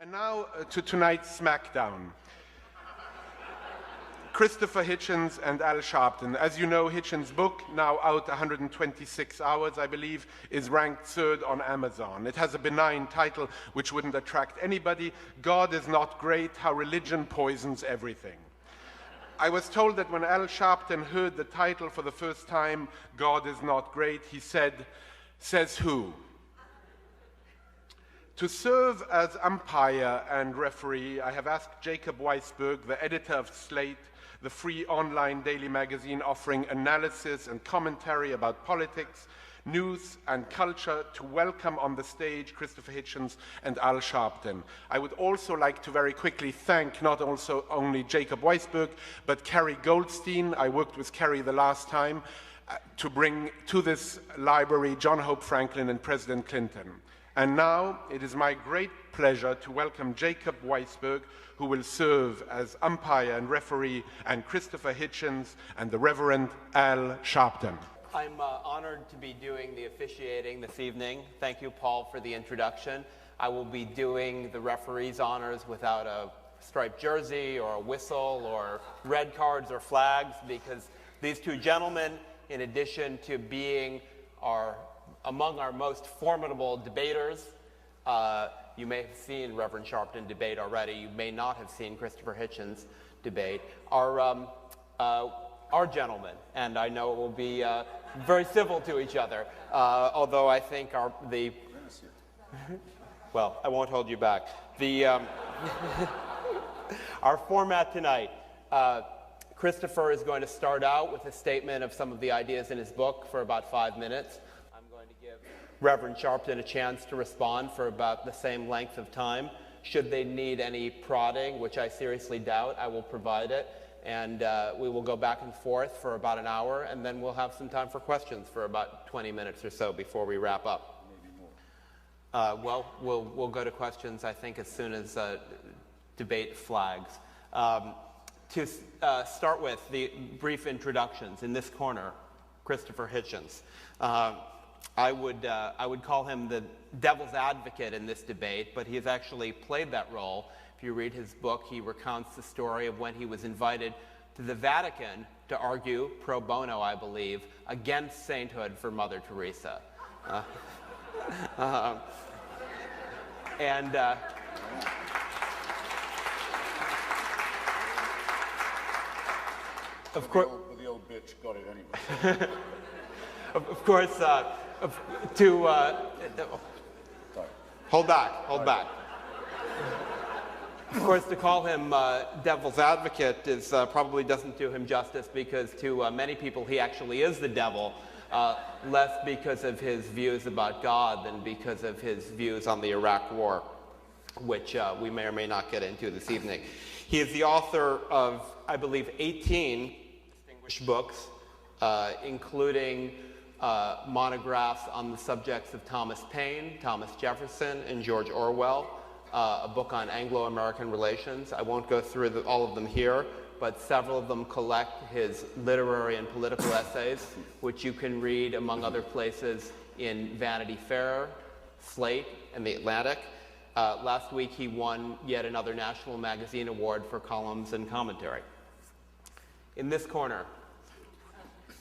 And now to tonight's SmackDown. Christopher Hitchens and Al Sharpton. As you know, Hitchens' book, now out 126 hours, I believe, is ranked third on Amazon. It has a benign title which wouldn't attract anybody. God is not great, how religion poisons everything. I was told that when Al Sharpton heard the title for the first time, God is not great, he said, "Says who?" To serve as umpire and referee, I have asked Jacob Weisberg, the editor of Slate, the free online daily magazine offering analysis and commentary about politics, news, and culture, to welcome on the stage Christopher Hitchens and Al Sharpton. I would also like to very quickly thank not also only Jacob Weisberg, but Carrie Goldstein. I worked with Carrie the last time to bring to this library John Hope Franklin and President Clinton. And now it is my great pleasure to welcome Jacob Weisberg, who will serve as umpire and referee, and Christopher Hitchens and the Reverend Al Sharpton. I'm honored to be doing the officiating this evening. Thank you, Paul, for the introduction. I will be doing the referee's honors without a striped jersey or a whistle or red cards or flags, because these two gentlemen, in addition to being among our most formidable debaters, you may have seen Reverend Sharpton debate already. You may not have seen Christopher Hitchens debate. Our gentlemen, and I know it will be very civil to each other, although I think well, I won't hold you back. Our format tonight, Christopher is going to start out with a statement of some of the ideas in his book for about 5 minutes. I'm going to give Reverend Sharpton a chance to respond for about the same length of time. Should they need any prodding, which I seriously doubt, I will provide it. And we will go back and forth for about an hour, and then we'll have some time for questions for about 20 minutes or so before we wrap up. Maybe more. Well, we'll go to questions, I think, as soon as debate flags. To start with, the brief introductions. In this corner, Christopher Hitchens. I would call him the devil's advocate in this debate, but he has actually played that role. If you read his book, he recounts the story of when he was invited to the Vatican to argue, pro bono, I believe, against sainthood for Mother Teresa. Of course, the old bitch got it anyway. of course, hold back. Of course, to call him devil's advocate is probably doesn't do him justice, because to many people he actually is the devil, less because of his views about God than because of his views on the Iraq War, which we may or may not get into this evening. He is the author of, I believe, 18 distinguished books, including monographs on the subjects of Thomas Paine, Thomas Jefferson, and George Orwell, a book on Anglo-American relations. I won't go through all of them here, but several of them collect his literary and political essays, which you can read, among other places, in Vanity Fair, Slate, and The Atlantic. Last week, he won yet another National Magazine Award for columns and commentary. In this corner,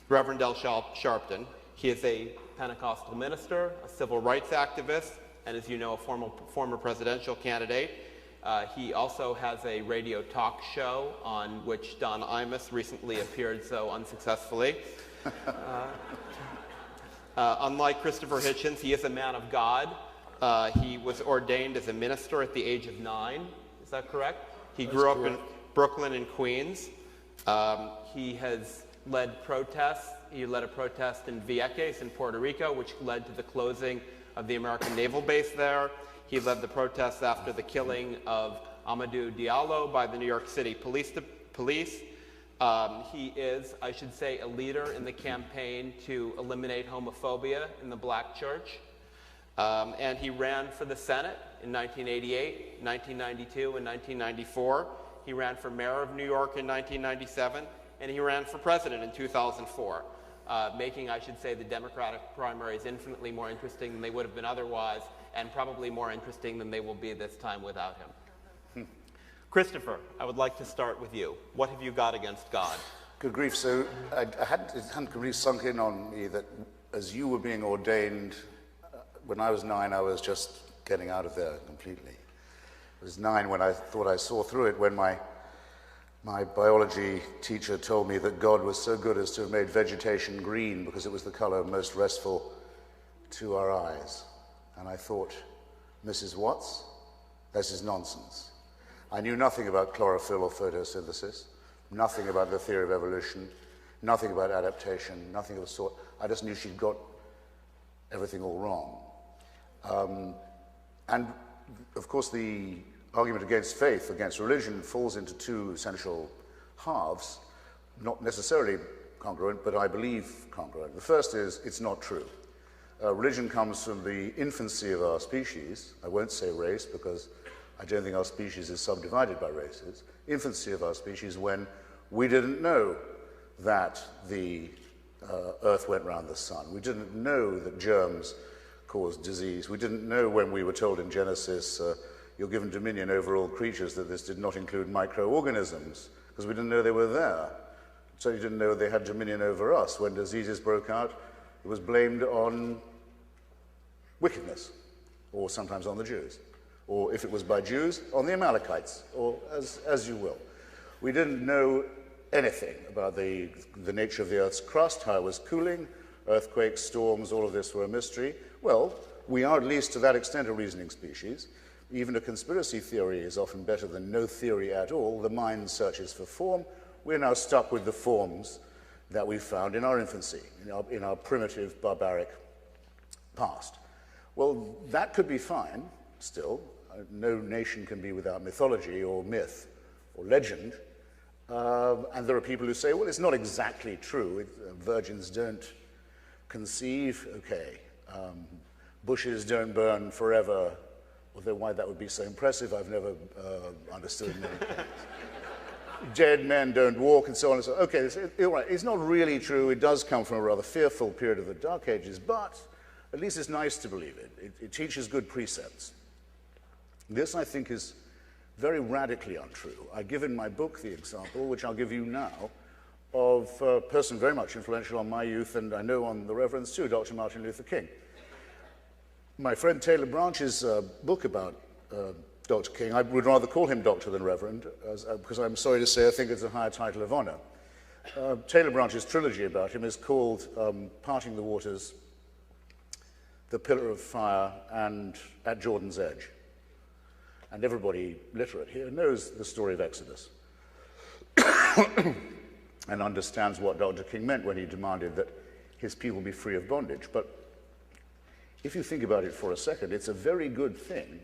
Reverend Al Sharpton. He is a Pentecostal minister, a civil rights activist, and, as you know, a former presidential candidate. He also has a radio talk show on which Don Imus recently appeared so unsuccessfully. Unlike Christopher Hitchens, he is a man of God. He was ordained as a minister at the age of 9. Is that correct? He grew up in Brooklyn and Queens. He has led protests. He led a protest in Vieques in Puerto Rico, which led to the closing of the American naval base there. He led the protests after the killing of Amadou Diallo by the New York City police. He is, I should say, a leader in the campaign to eliminate homophobia in the black church. And he ran for the Senate in 1988, 1992, and 1994. He ran for mayor of New York in 1997, and he ran for president in 2004. making, I should say, the Democratic primaries infinitely more interesting than they would have been otherwise, and probably more interesting than they will be this time without him. Christopher, I would like to start with you. What have you got against God? Good grief. So it hadn't really sunk in on me that as you were being ordained, when I was 9, I was just getting out of there completely. I was 9 when I thought I saw through it, when my biology teacher told me that God was so good as to have made vegetation green because it was the color most restful to our eyes. And I thought, Mrs. Watts, this is nonsense. I knew nothing about chlorophyll or photosynthesis, nothing about the theory of evolution, nothing about adaptation, nothing of the sort. I just knew she'd got everything all wrong. And of course, the argument against faith, against religion, falls into two essential halves, not necessarily congruent, but I believe congruent. The first is, it's not true. Religion comes from the infancy of our species. I won't say race, because I don't think our species is subdivided by races. Infancy of our species, when we didn't know that the Earth went round the sun. We didn't know that germs caused disease. We didn't know when we were told in Genesis, you're given dominion over all creatures, that this did not include microorganisms, because we didn't know they were there. So you didn't know they had dominion over us. When diseases broke out, it was blamed on wickedness, or sometimes on the Jews. Or if it was by Jews, on the Amalekites, or as you will. We didn't know anything about the nature of the Earth's crust, how it was cooling, earthquakes, storms, all of this were a mystery. Well, we are at least to that extent a reasoning species. Even a conspiracy theory is often better than no theory at all. The mind searches for form. We're now stuck with the forms that we found in our infancy, in our primitive, barbaric past. Well, that could be fine still. No nation can be without mythology or myth or legend. And there are people who say, well, it's not exactly true. Virgins don't conceive. Okay. Bushes don't burn forever. Although why that would be so impressive, I've never understood in many cases. Dead men don't walk, and so on and so on. Okay, it's not really true. It does come from a rather fearful period of the Dark Ages, but at least it's nice to believe it. It teaches good precepts. This, I think, is very radically untrue. I give in my book the example, which I'll give you now, of a person very much influential on my youth, and I know on the Reverend's too, Dr. Martin Luther King. My friend Taylor Branch's book about Dr. King, I would rather call him Doctor than Reverend, because I'm sorry to say I think it's a higher title of honor. Taylor Branch's trilogy about him is called Parting the Waters, The Pillar of Fire, and At Jordan's Edge. And everybody literate here knows the story of Exodus and understands what Dr. King meant when he demanded that his people be free of bondage. But if you think about it for a second, it's a very good thing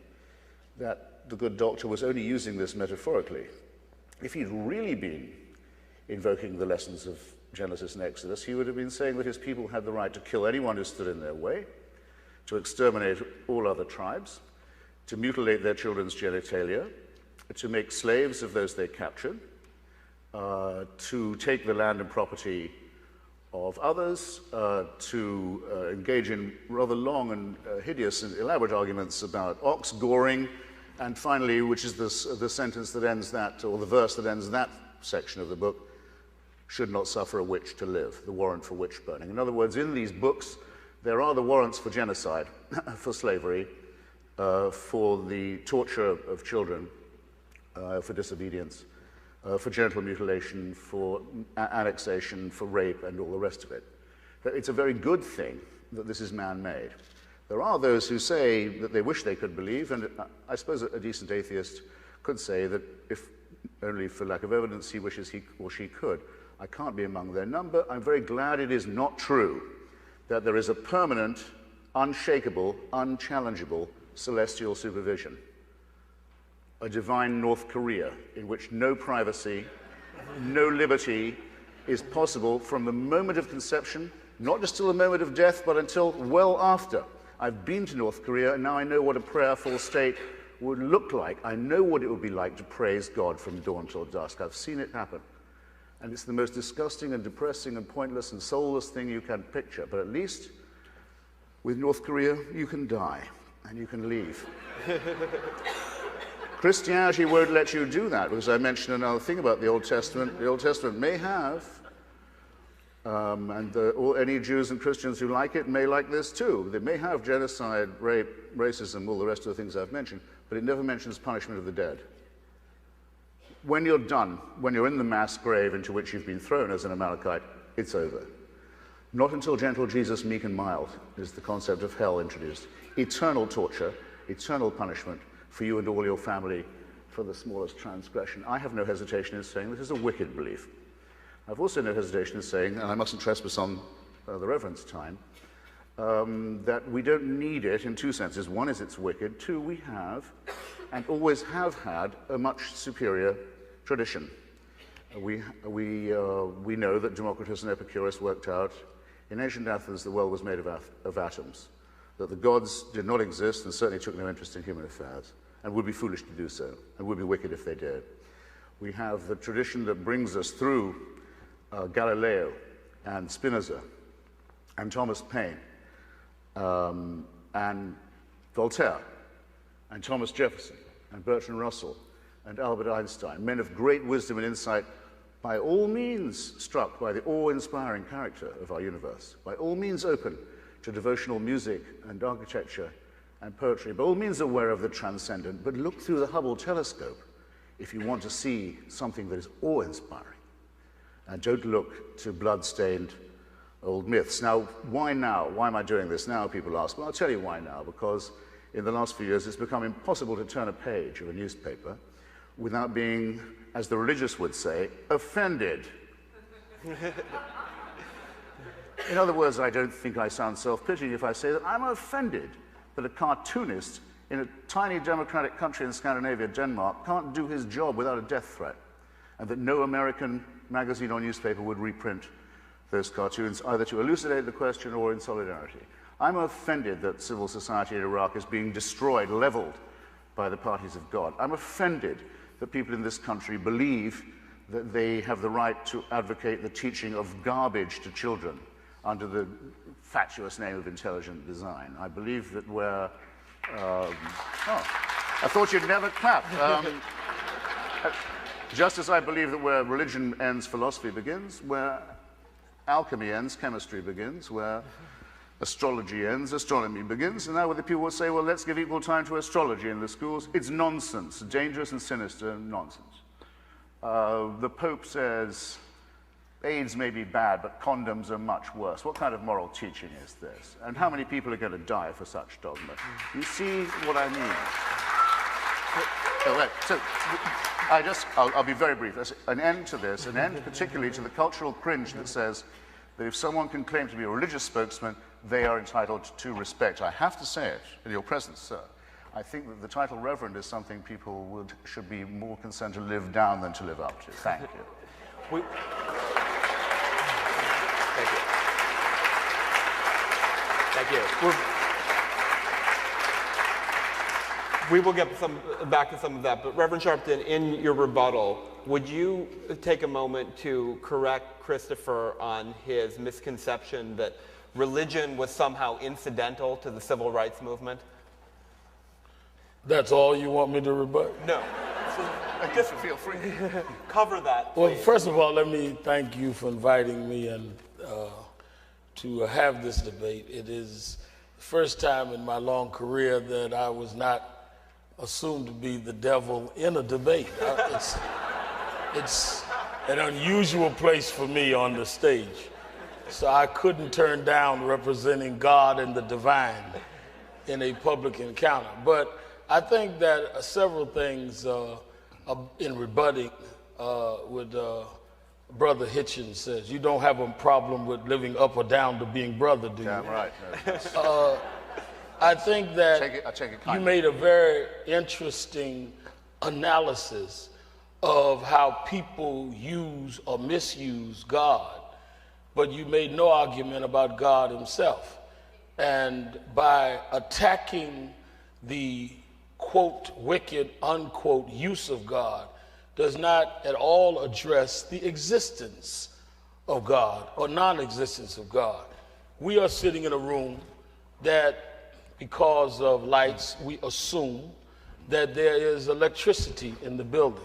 that the good doctor was only using this metaphorically. If he'd really been invoking the lessons of Genesis and Exodus, he would have been saying that his people had the right to kill anyone who stood in their way, to exterminate all other tribes, to mutilate their children's genitalia, to make slaves of those they captured, to take the land and property of others, to engage in rather long and hideous and elaborate arguments about ox goring, and finally, which is the sentence that ends that, or the verse that ends that section of the book, should not suffer a witch to live, the warrant for witch burning. In other words, in these books, there are the warrants for genocide, for slavery, for the torture of children, for disobedience, for genital mutilation, for annexation, for rape, and all the rest of it. It's a very good thing that this is man-made. There are those who say that they wish they could believe, and I suppose a decent atheist could say that if only for lack of evidence he wishes he or she could. I can't be among their number. I'm very glad it is not true that there is a permanent, unshakable, unchallengeable celestial supervision. A divine North Korea in which no privacy, no liberty is possible from the moment of conception, not just till the moment of death, but until well after. I've been to North Korea, and now I know what a prayerful state would look like. I know what it would be like to praise God from dawn till dusk. I've seen it happen. And it's the most disgusting and depressing and pointless and soulless thing you can picture. But at least with North Korea, you can die and you can leave. Christianity won't let you do that, because I mentioned another thing about the Old Testament. The Old Testament may have, any Jews and Christians who like it may like this too. They may have genocide, rape, racism, all the rest of the things I've mentioned, but it never mentions punishment of the dead. When you're done, when you're in the mass grave into which you've been thrown as an Amalekite, it's over. Not until gentle Jesus, meek and mild, is the concept of hell introduced. Eternal torture, eternal punishment for you and all your family for the smallest transgression. I have no hesitation in saying this is a wicked belief. I've also no hesitation in saying, and I mustn't trespass on the Reverend's time, that we don't need it in two senses. One is it's wicked. Two, we have and always have had a much superior tradition. We know that Democritus and Epicurus worked out in ancient Athens the world was made of atoms, that the gods did not exist and certainly took no interest in human affairs, and would be foolish to do so, and would be wicked if they did. We have the tradition that brings us through Galileo and Spinoza and Thomas Paine and Voltaire and Thomas Jefferson and Bertrand Russell and Albert Einstein, men of great wisdom and insight, by all means struck by the awe-inspiring character of our universe, by all means open to devotional music and architecture and poetry, by all means aware of the transcendent, but look through the Hubble telescope if you want to see something that is awe-inspiring. And don't look to blood-stained old myths. Now, why now? Why am I doing this now, people ask? Well, I'll tell you why now, because in the last few years it's become impossible to turn a page of a newspaper without being, as the religious would say, offended. In other words, I don't think I sound self-pitying if I say that I'm offended that a cartoonist in a tiny democratic country in Scandinavia, Denmark, can't do his job without a death threat, and that no American magazine or newspaper would reprint those cartoons, either to elucidate the question or in solidarity. I'm offended that civil society in Iraq is being destroyed, leveled by the parties of God. I'm offended that people in this country believe that they have the right to advocate the teaching of garbage to children under the fatuous name of intelligent design. I believe that we're... I thought you'd never clap. Just as I believe that where religion ends, philosophy begins, where alchemy ends, chemistry begins, where astrology ends, astronomy begins, and now the people will say, well, let's give equal time to astrology in the schools. It's nonsense, dangerous and sinister nonsense. The Pope says, AIDS may be bad, but condoms are much worse. What kind of moral teaching is this? And how many people are going to die for such dogma? You see what I mean? So I'll be very brief. There's an end to this, an end particularly to the cultural cringe that says that if someone can claim to be a religious spokesman, they are entitled to respect. I have to say it in your presence, sir. I think that the title Reverend is something people should be more concerned to live down than to live up to. Thank you. Thank you. Thank you. We will get back to some of that, but Reverend Sharpton, in your rebuttal, would you take a moment to correct Christopher on his misconception that religion was somehow incidental to the civil rights movement? That's all you want me to rebut? No. I guess feel free. Cover that, please. Well, first of all, let me thank you for inviting me and to have this debate. It is the first time in my long career that I was not assumed to be the devil in a debate. It's an unusual place for me on the stage. So I couldn't turn down representing God and the divine in a public encounter. But I think that several things in rebutting with Brother Hitchens says, you don't have a problem with living up or down to being brother, do you? Damn right. I think that I take it you made a very interesting analysis of how people use or misuse God, but you made no argument about God himself. And by attacking the quote, wicked, unquote, use of God, does not at all address the existence of God or non-existence of God. We are sitting in a room that, because of lights, we assume that there is electricity in the building.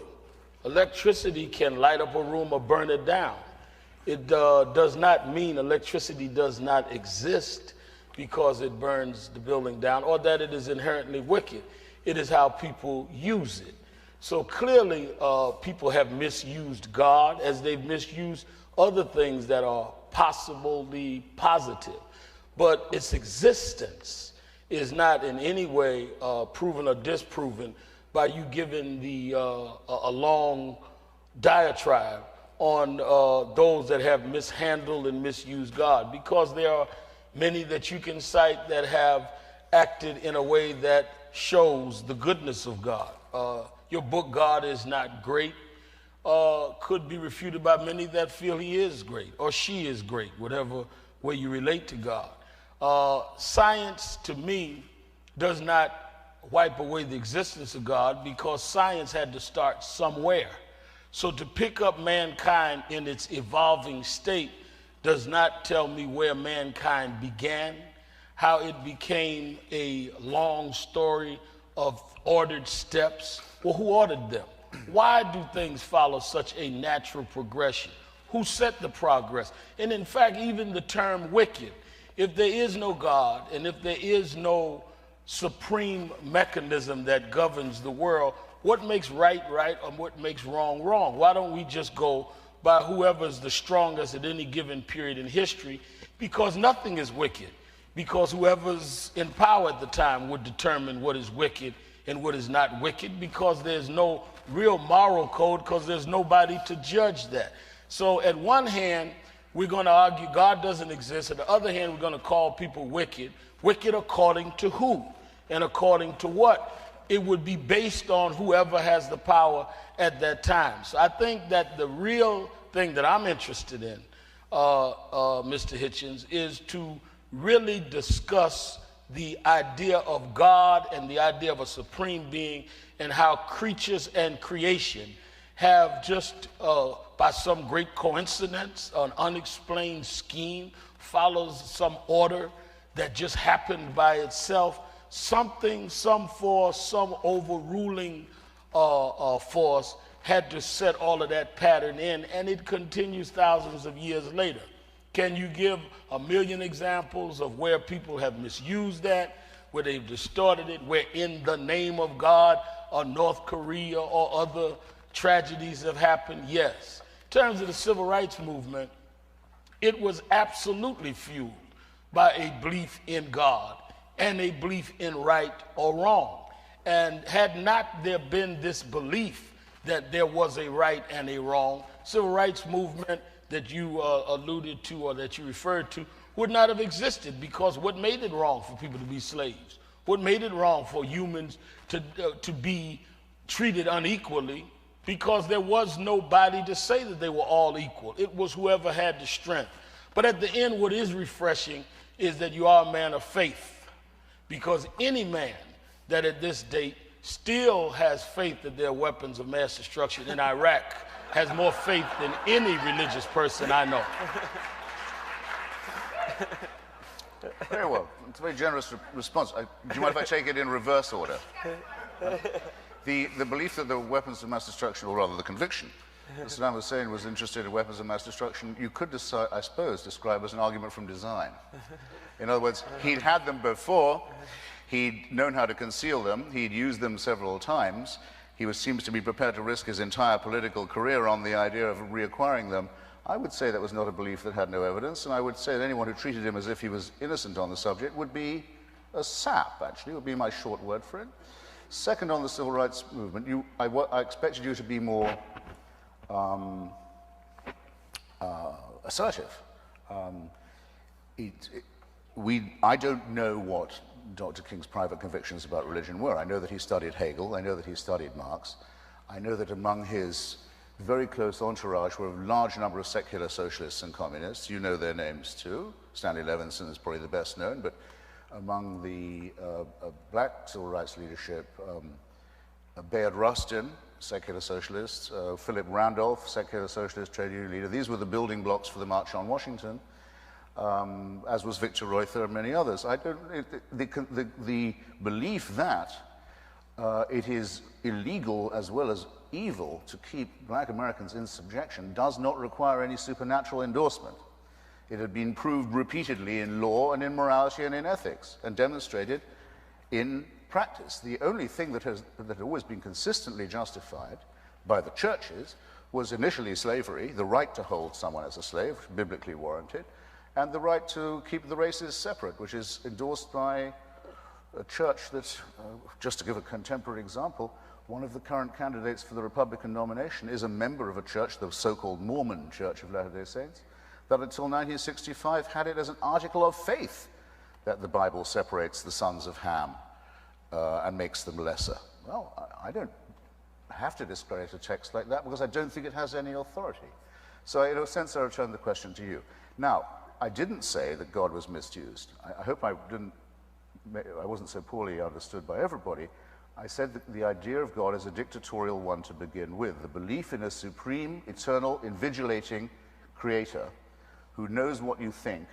Electricity can light up a room or burn it down. It does not mean electricity does not exist because it burns the building down, or that it is inherently wicked. It is how people use it. So clearly, people have misused God as they've misused other things that are possibly positive. But its existence is not in any way proven or disproven by you giving a long diatribe on those that have mishandled and misused God, because there are many that you can cite that have acted in a way that shows the goodness of God. Your book, God is Not Great, could be refuted by many that feel he is great or she is great, whatever way you relate to God. Science, to me, does not wipe away the existence of God, because science had to start somewhere. So to pick up mankind in its evolving state does not tell me where mankind began, how it became a long story of ordered steps. Well, who ordered them? Why do things follow such a natural progression? Who set the progress? And in fact, even the term wicked, if there is no God and if there is no supreme mechanism that governs the world, what makes right right and what makes wrong wrong? Why don't we just go by whoever's the strongest at any given period in history? Because nothing is wicked, because whoever's in power at the time would determine what is wicked and what is not wicked, because there's no real moral code, because there's nobody to judge that. So at one hand, we're going to argue God doesn't exist. At the other hand, we're going to call people wicked. Wicked according to who and according to what? It would be based on whoever has the power at that time. So I think that the real thing that I'm interested in, Mr. Hitchens, is to really discuss the idea of God and the idea of a supreme being, and how creatures and creation have just by some great coincidence, an unexplained scheme, follows some order that just happened by itself. Something, some force, some overruling force had to set all of that pattern in, and it continues thousands of years later. Can you give a million examples of where people have misused that, where they've distorted it, where in the name of God or North Korea or other tragedies have happened? Yes. In terms of the civil rights movement, it was absolutely fueled by a belief in God and a belief in right or wrong. And had not there been this belief that there was a right and a wrong, civil rights movement that you alluded to or that you referred to would not have existed, because what made it wrong for people to be slaves? What made it wrong for humans to be treated unequally? Because there was nobody to say that they were all equal. It was whoever had the strength. But at the end, what is refreshing is that you are a man of faith, because any man that at this date still has faith that there are weapons of mass destruction in Iraq has more faith than any religious person I know. Very well. It's a very generous response. Do you mind if I take it in reverse order? The belief that there were weapons of mass destruction, or rather the conviction that Saddam Hussein was interested in weapons of mass destruction, you could, I suppose, describe as an argument from design. In other words, he'd had them before, he'd known how to conceal them, he'd used them several times, he seems to be prepared to risk his entire political career on the idea of reacquiring them. I would say that was not a belief that had no evidence, and I would say that anyone who treated him as if he was innocent on the subject would be a sap, actually, would be my short word for it. Second, on the civil rights movement, I expected you to be more assertive. I don't know what Dr. King's private convictions about religion were. I know that he studied Hegel. I know that he studied Marx. I know that among his very close entourage were a large number of secular socialists and communists. You know their names too. Stanley Levinson is probably the best known, but among the black civil rights leadership, Bayard Rustin, secular socialist, Philip Randolph, secular socialist trade union leader. These were the building blocks for the March on Washington, as was Victor Reuther and many others. The belief that it is illegal as well as evil to keep black Americans in subjection does not require any supernatural endorsement. It had been proved repeatedly in law and in morality and in ethics, and demonstrated in practice. The only thing that had always been consistently justified by the churches was initially slavery, the right to hold someone as a slave, biblically warranted, and the right to keep the races separate, which is endorsed by a church that, just to give a contemporary example, one of the current candidates for the Republican nomination is a member of a church, the so-called Mormon Church of Latter-day Saints, that until 1965 had it as an article of faith that the Bible separates the sons of Ham and makes them lesser. Well, I don't have to discredit a text like that because I don't think it has any authority. So in a sense, I return the question to you. Now, I didn't say that God was misused. I hope I wasn't so poorly understood by everybody. I said that the idea of God is a dictatorial one to begin with, the belief in a supreme, eternal, invigilating creator who knows what you think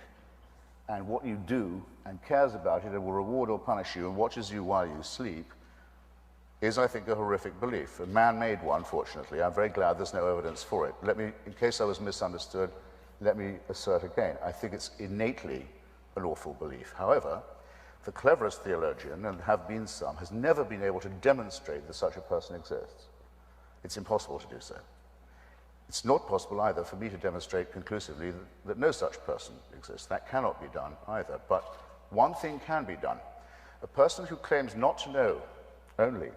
and what you do and cares about it and will reward or punish you and watches you while you sleep is, I think, a horrific belief. A man-made one, fortunately. I'm very glad there's no evidence for it. In case I was misunderstood, let me assert again. I think it's innately an awful belief. However, the cleverest theologian, and have been some, has never been able to demonstrate that such a person exists. It's impossible to do so. It's not possible either for me to demonstrate conclusively that no such person exists. That cannot be done either. But one thing can be done. A person who claims not to know only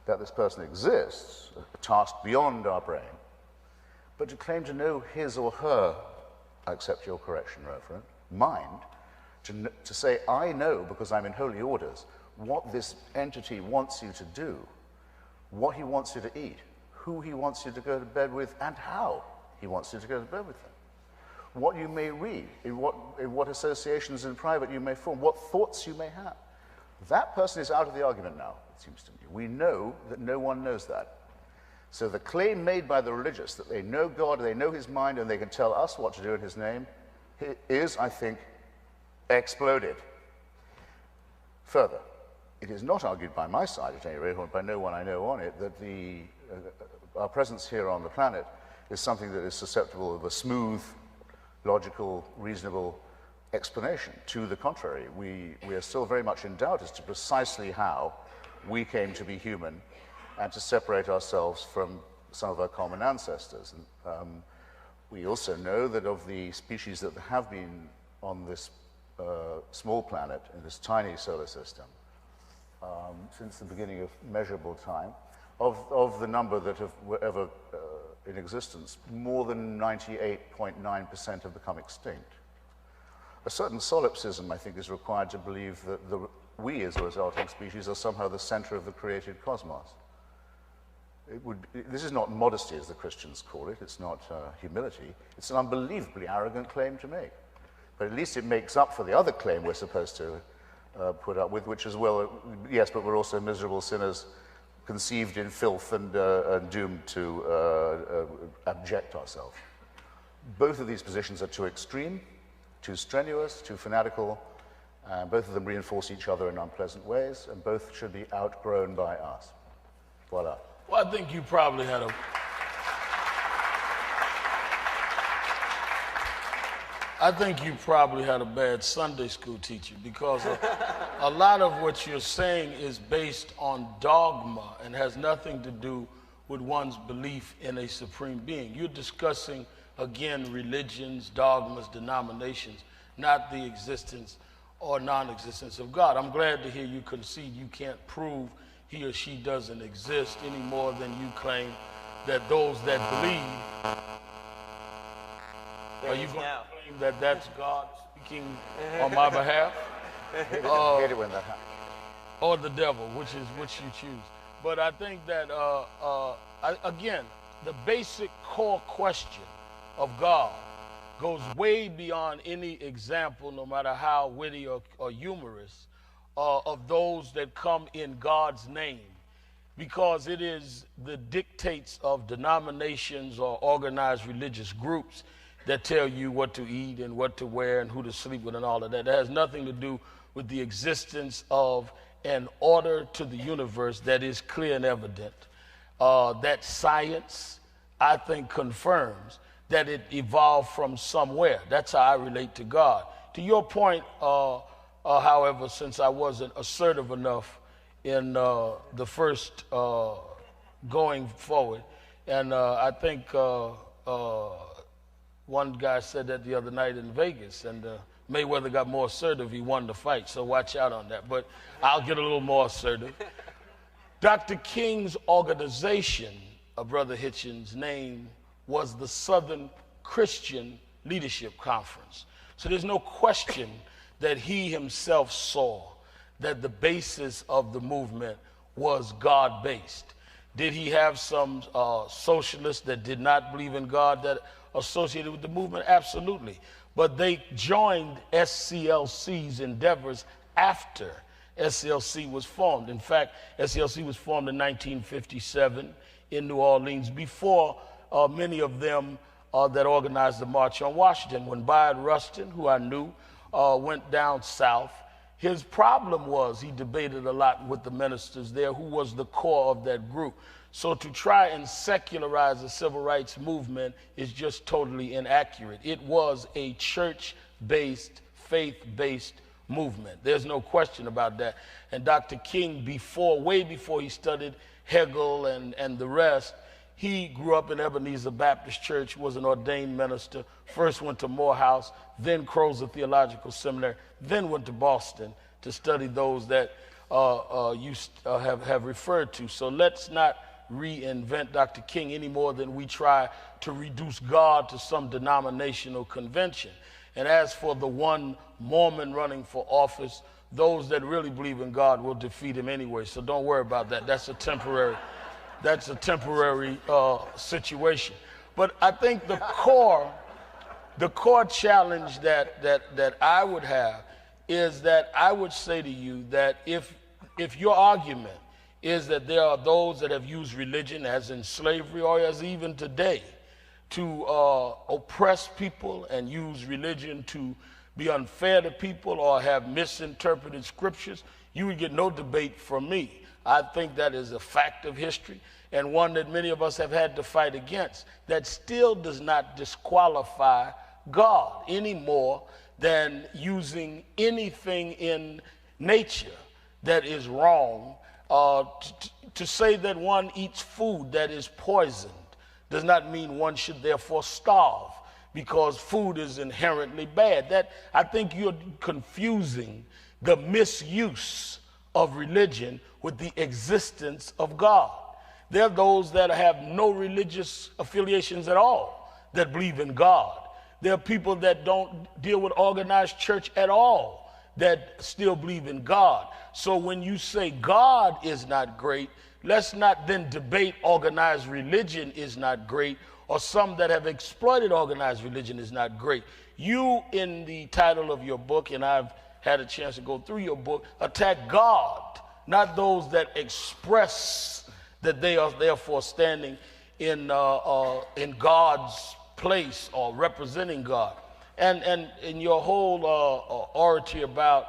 that this person exists, a task beyond our brain, but to claim to know his or her, I accept your correction, Reverend, mind, to say, I know because I'm in holy orders, what this entity wants you to do, what he wants you to eat, who he wants you to go to bed with, and how he wants you to go to bed with them. What you may read, in what associations in private you may form, what thoughts you may have. That person is out of the argument now, it seems to me. We know that no one knows that. So the claim made by the religious that they know God, they know his mind, and they can tell us what to do in his name is, I think, exploded. Further, it is not argued by my side, at any rate, or by no one I know on it, that our presence here on the planet is something that is susceptible of a smooth, logical, reasonable explanation. To the contrary, we are still very much in doubt as to precisely how we came to be human and to separate ourselves from some of our common ancestors. And, we also know that of the species that have been on this small planet, in this tiny solar system, since the beginning of measurable time, of the number that were ever in existence, more than 98.9% have become extinct. A certain solipsism, I think, is required to believe that we, as a resulting species, are somehow the center of the created cosmos. This is not modesty, as the Christians call it. It's not humility. It's an unbelievably arrogant claim to make. But at least it makes up for the other claim we're supposed to put up with, which is, well, yes, but we're also miserable sinners conceived in filth and doomed to abject ourselves. Both of these positions are too extreme, too strenuous, too fanatical, and both of them reinforce each other in unpleasant ways, and both should be outgrown by us. Voila. Well, I think you probably had a bad Sunday school teacher, because a lot of what you're saying is based on dogma and has nothing to do with one's belief in a supreme being. You're discussing, again, religions, dogmas, denominations, not the existence or non-existence of God. I'm glad to hear you concede you can't prove he or she doesn't exist any more than you claim that those that believe. Are you going to claim that that's God speaking on my behalf? Hate it when that happens. Or the devil, which you choose. But I think that, again, the basic core question of God goes way beyond any example, no matter how witty or humorous, of those that come in God's name. because it is the dictates of denominations or organized religious groups that tell you what to eat and what to wear and who to sleep with and all of that. That has nothing to do with the existence of an order to the universe that is clear and evident. That science, I think, confirms that it evolved from somewhere. That's how I relate to God. To your point, however, since I wasn't assertive enough in the first going forward, and I think one guy said that the other night in Vegas, and Mayweather got more assertive, he won the fight, so watch out on that. But I'll get a little more assertive. Dr. King's organization, Brother Hitchens' name was the Southern Christian Leadership Conference. So there's no question that he himself saw that the basis of the movement was God-based. Did he have some socialists that did not believe in God that associated with the movement? Absolutely. But they joined SCLC's endeavors after SCLC was formed. In fact, SCLC was formed in 1957 in New Orleans before many of them that organized the March on Washington. When Bayard Rustin, who I knew, went down south, his problem was he debated a lot with the ministers there, who was the core of that group. So to try and secularize the civil rights movement is just totally inaccurate. It was a church-based, faith-based movement. There's no question about that. And Dr. King, way before he studied Hegel and the rest, he grew up in Ebenezer Baptist Church, was an ordained minister, first went to Morehouse, then Crozer Theological Seminary, then went to Boston to study those that you have referred to. So let's not reinvent Dr. King any more than we try to reduce God to some denominational convention. And as for the one Mormon running for office, those that really believe in God will defeat him anyway. So don't worry about that. That's a temporary situation. But I think the core challenge that I would have is that I would say to you that if your argument is that there are those that have used religion, as in slavery or as even today, to oppress people and use religion to be unfair to people or have misinterpreted scriptures, you would get no debate from me. I think that is a fact of history and one that many of us have had to fight against. That still does not disqualify God any more than using anything in nature that is wrong. To say that one eats food that is poisoned does not mean one should therefore starve, because food is inherently bad. That, I think you're confusing the misuse of religion with the existence of God. There are those that have no religious affiliations at all that believe in God. There are people that don't deal with organized church at all that still believe in God. So when you say God is not great, let's not then debate organized religion is not great, or some that have exploited organized religion is not great. You, in the title of your book, and I've had a chance to go through your book, attack God, not those that express that they are therefore standing in God's place or representing God. And in your whole oratory about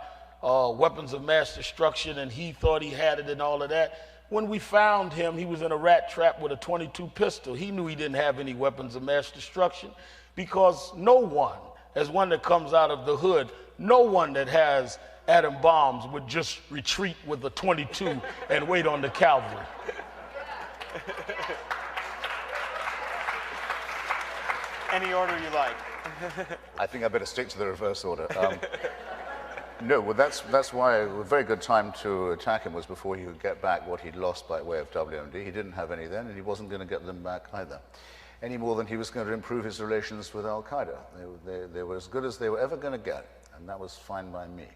weapons of mass destruction, and he thought he had it and all of that, when we found him, he was in a rat trap with a .22 pistol. He knew he didn't have any weapons of mass destruction, because no one, as one that comes out of the hood, no one that has atom bombs would just retreat with a .22 and wait on the cavalry. Any order you like. I think I better stick to the reverse order. No, well, that's why a very good time to attack him was before he could get back what he'd lost by way of WMD. He didn't have any then, and he wasn't going to get them back either, any more than he was going to improve his relations with Al-Qaeda. They were as good as they were ever going to get, and that was fine by me.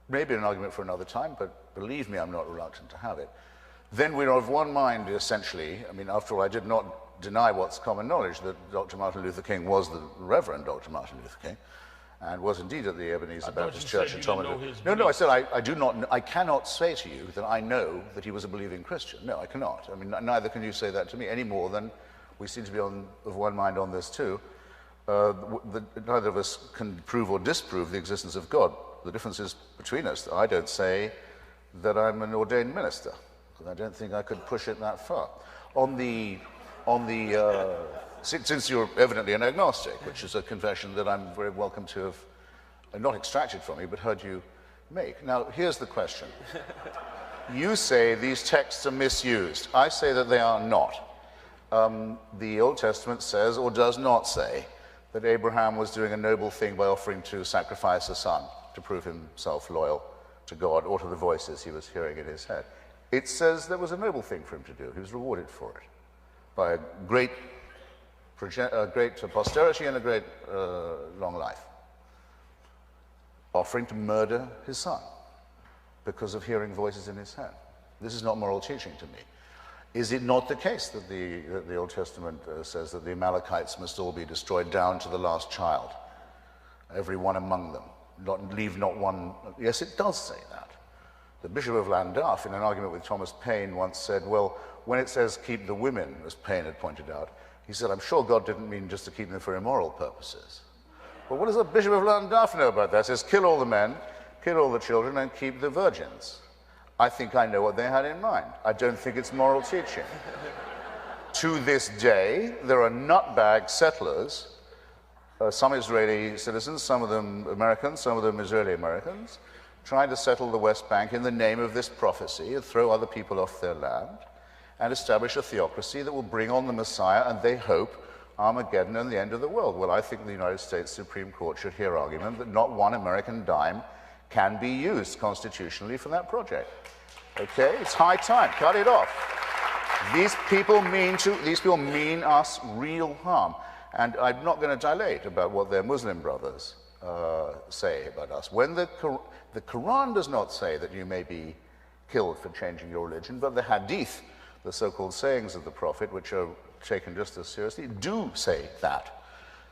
Maybe an argument for another time, but believe me, I'm not reluctant to have it. Then we're of one mind, essentially. I mean, after all, I did not deny what's common knowledge, that Dr. Martin Luther King was the Reverend Dr. Martin Luther King. and was indeed at the Ebenezer thought Baptist you Church said in you didn't know Thomasville. his No, I beliefs. said I do not. I cannot say to you that I know that he was a believing Christian. No, I cannot. I mean, neither can you say that to me any more than we seem to be of one mind on this too. Neither of us can prove or disprove the existence of God. The difference is between us. I don't say that I'm an ordained minister, because I don't think I could push it that far. Since you're evidently an agnostic, which is a confession that I'm very welcome to have not extracted from you, but heard you make. Now, here's the question. You say these texts are misused. I say that they are not. The Old Testament says, or does not say, that Abraham was doing a noble thing by offering to sacrifice a son to prove himself loyal to God or to the voices he was hearing in his head. It says there was a noble thing for him to do. He was rewarded for it by a great posterity and a great long life. Offering to murder his son because of hearing voices in his head. This is not moral teaching to me. Is it not the case that the Old Testament says that the Amalekites must all be destroyed down to the last child, every one among them, leave not one? Yes, it does say that. The Bishop of Llandaff, in an argument with Thomas Paine, once said, well, when it says keep the women, as Paine had pointed out, he said, I'm sure God didn't mean just to keep them for immoral purposes. Well, what does the Bishop of Llandaff know about that? It says kill all the men, kill all the children, and keep the virgins. I think I know what they had in mind. I don't think it's moral teaching. To this day, there are nutbag settlers, some Israeli citizens, some of them Americans, some of them Israeli Americans, trying to settle the West Bank in the name of this prophecy and throw other people off their land and establish a theocracy that will bring on the Messiah and, they hope, Armageddon and the end of the world. Well, I think the United States Supreme Court should hear argument that not one American dime can be used constitutionally for that project. Okay, it's high time. Cut it off. These people mean us real harm, and I'm not going to dilate about what their Muslim brothers say about us. When the Quran does not say that you may be killed for changing your religion, but the Hadith, the so-called sayings of the Prophet, which are taken just as seriously, do say that.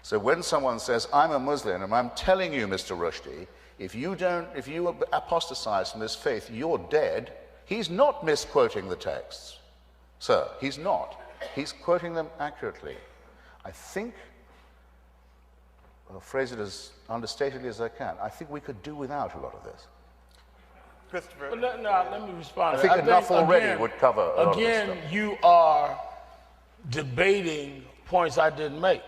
So when someone says, I'm a Muslim, and I'm telling you, Mr. Rushdie, if you apostatize from this faith, you're dead, he's not misquoting the texts. Sir, he's not. He's quoting them accurately. I think, I'll phrase it as understatedly as I can, I think we could do without a lot of this. Christopher. Well, let me respond. I think enough already would cover a lot of this stuff. You are debating points I didn't make.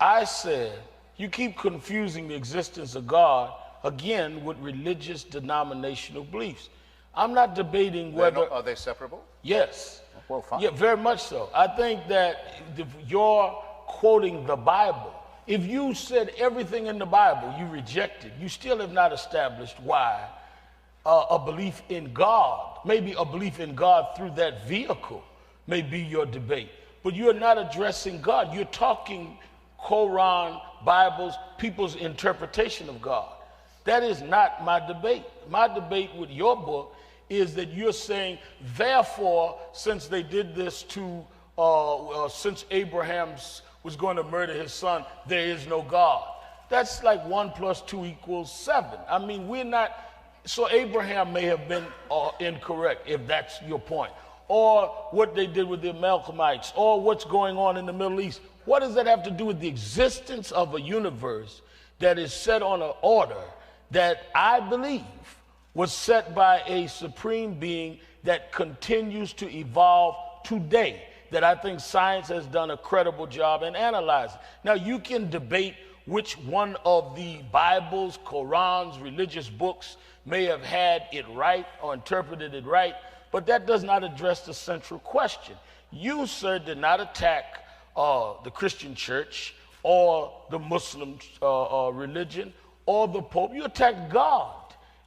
I said you keep confusing the existence of God, again, with religious denominational beliefs. I'm not debating whether... Are they separable? Yes. Well, fine. Yeah, very much so. I think that you're quoting the Bible. If you said everything in the Bible you rejected, you still have not established why a belief in God, maybe a belief in God through that vehicle may be your debate. But you're not addressing God. You're talking Quran, Bibles, people's interpretation of God. That is not my debate. My debate with your book is that you're saying, therefore, since they did this to, since Abraham was going to murder his son, there is no God. That's like 1 + 2 = 7. I mean, we're not, so Abraham may have been incorrect, if that's your point. Or what they did with the Amalekite, or what's going on in the Middle East. What does that have to do with the existence of a universe that is set on an order that I believe was set by a supreme being that continues to evolve today, that I think science has done a credible job in analyzing? Now, you can debate which one of the Bibles, Qurans, religious books may have had it right or interpreted it right, but that does not address the central question. You, sir, did not attack the Christian church or the Muslim religion or the Pope. You attacked God.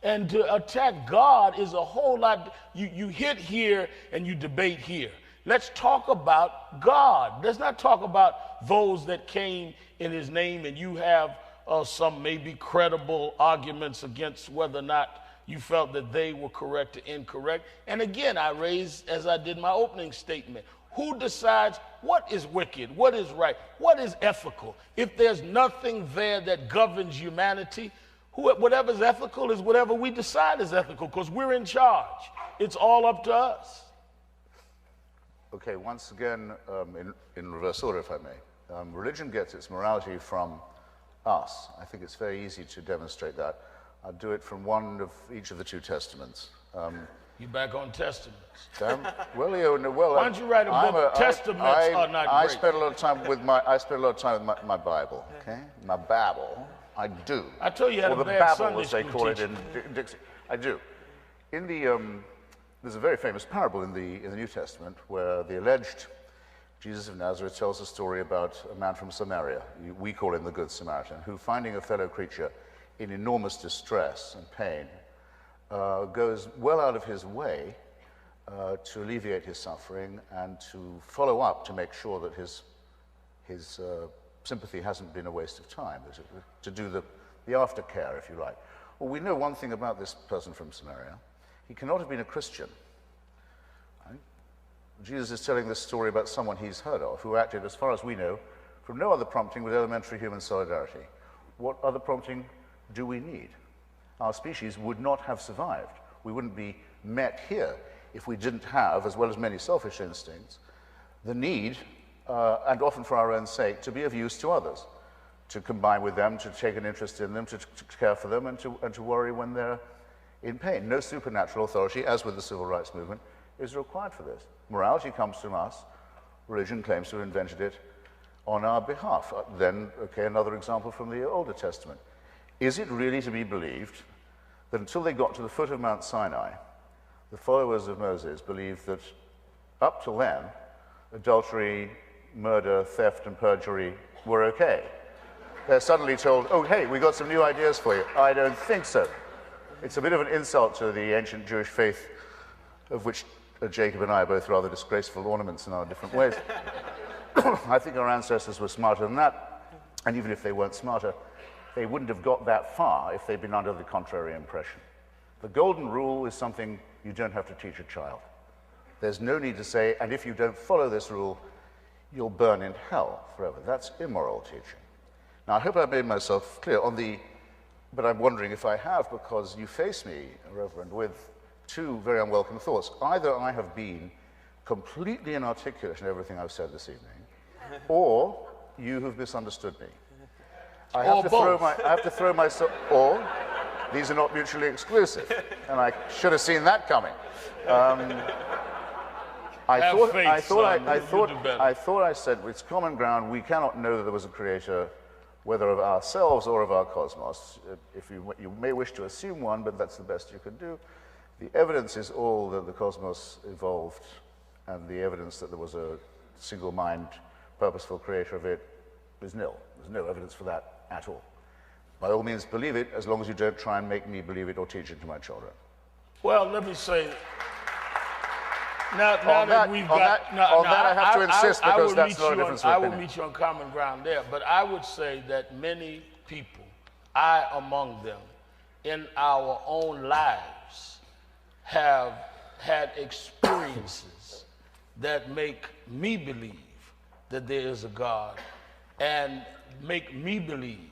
And to attack God is a whole lot. You hit here and you debate here. Let's talk about God. Let's not talk about those that came in his name, and you have some maybe credible arguments against whether or not you felt that they were correct or incorrect. And again, I raised, as I did my opening statement, Who decides what is wicked, what is right, what is ethical? If there's nothing there that governs humanity, whatever's ethical is whatever we decide is ethical, because we're in charge. It's all up to us. Okay, once again, in reverse order, if I may. Religion gets its morality from us. I think it's very easy to demonstrate that. I'll do it from one of each of the two testaments. You back on testaments. Well, why don't you write a book? Testaments are not great. I spend a lot of time with my Bible. Okay, my Bible. I do. I told you you had or a the bad Babel, Sunday as they school call teacher. it in Dixie. I do. In the there's a very famous parable in the New Testament where the alleged Jesus of Nazareth tells a story about a man from Samaria. We call him the Good Samaritan, who, finding a fellow creature in enormous distress and pain, goes well out of his way to alleviate his suffering and to follow up to make sure that his sympathy hasn't been a waste of time, to do the aftercare, if you like. Well, we know one thing about this person from Samaria. He cannot have been a Christian. Right? Jesus is telling this story about someone he's heard of, who acted, as far as we know, from no other prompting with elementary human solidarity. What other prompting do we need? Our species would not have survived. We wouldn't be met here if we didn't have, as well as many selfish instincts, the need, and often for our own sake, to be of use to others, to combine with them, to take an interest in them, to care for them, and to worry when they're in pain. No supernatural authority, as with the civil rights movement, is required for this. Morality comes from us. Religion claims to have invented it on our behalf. Then, okay, another example from the Older Testament. Is it really to be believed that until they got to the foot of Mount Sinai, the followers of Moses believed that up till then, adultery, murder, theft, and perjury were okay? They're suddenly told, oh, hey, we got some new ideas for you. I don't think so. It's a bit of an insult to the ancient Jewish faith, of which Jacob and I are both rather disgraceful ornaments in our different ways. I think our ancestors were smarter than that, and even if they weren't smarter, they wouldn't have got that far if they'd been under the contrary impression. The golden rule is something you don't have to teach a child. There's no need to say, and if you don't follow this rule, you'll burn in hell forever. That's immoral teaching. Now, I hope I've made myself clear on but I'm wondering if I have, because you face me, Reverend, with two very unwelcome thoughts. Either I have been completely inarticulate in everything I've said this evening, or you have misunderstood me. I have to throw myself, or these are not mutually exclusive, and I should have seen that coming. I thought I said it's common ground. We cannot know that there was a creator, whether of ourselves or of our cosmos. If you may wish to assume one, but that's the best you can do. The evidence is all that the cosmos evolved, and the evidence that there was a single mind, purposeful creator of it is nil. There's no evidence for that at all. By all means, believe it, as long as you don't try and make me believe it or teach it to my children. Well, let me say, I have to insist, because that's not a difference of opinion. I will meet you on common ground there, but I would say that many people, I among them, in our own lives, have had experiences that make me believe that there is a God, and make me believe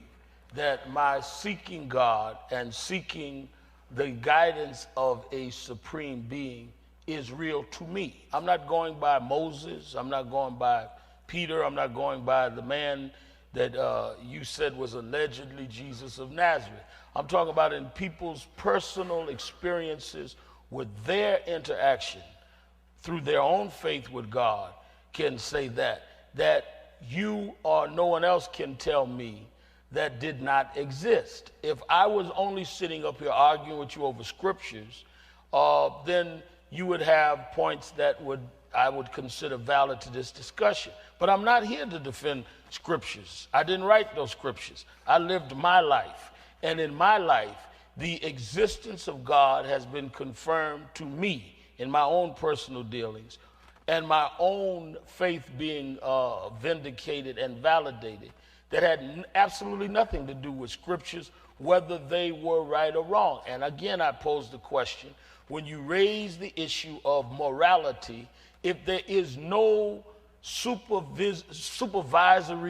that my seeking God and seeking the guidance of a supreme being is real to me. I'm not going by Moses. I'm not going by Peter. I'm not going by the man that you said was allegedly Jesus of Nazareth. I'm talking about in people's personal experiences with their interaction through their own faith with God can say that you or no one else can tell me that did not exist. If I was only sitting up here arguing with you over scriptures, then you would have points that I would consider valid to this discussion. But I'm not here to defend scriptures. I didn't write those scriptures. I lived my life. And in my life, the existence of God has been confirmed to me in my own personal dealings, and my own faith being vindicated and validated. That had absolutely nothing to do with scriptures, whether they were right or wrong. And again, I pose the question, when you raise the issue of morality, if there is no supervisory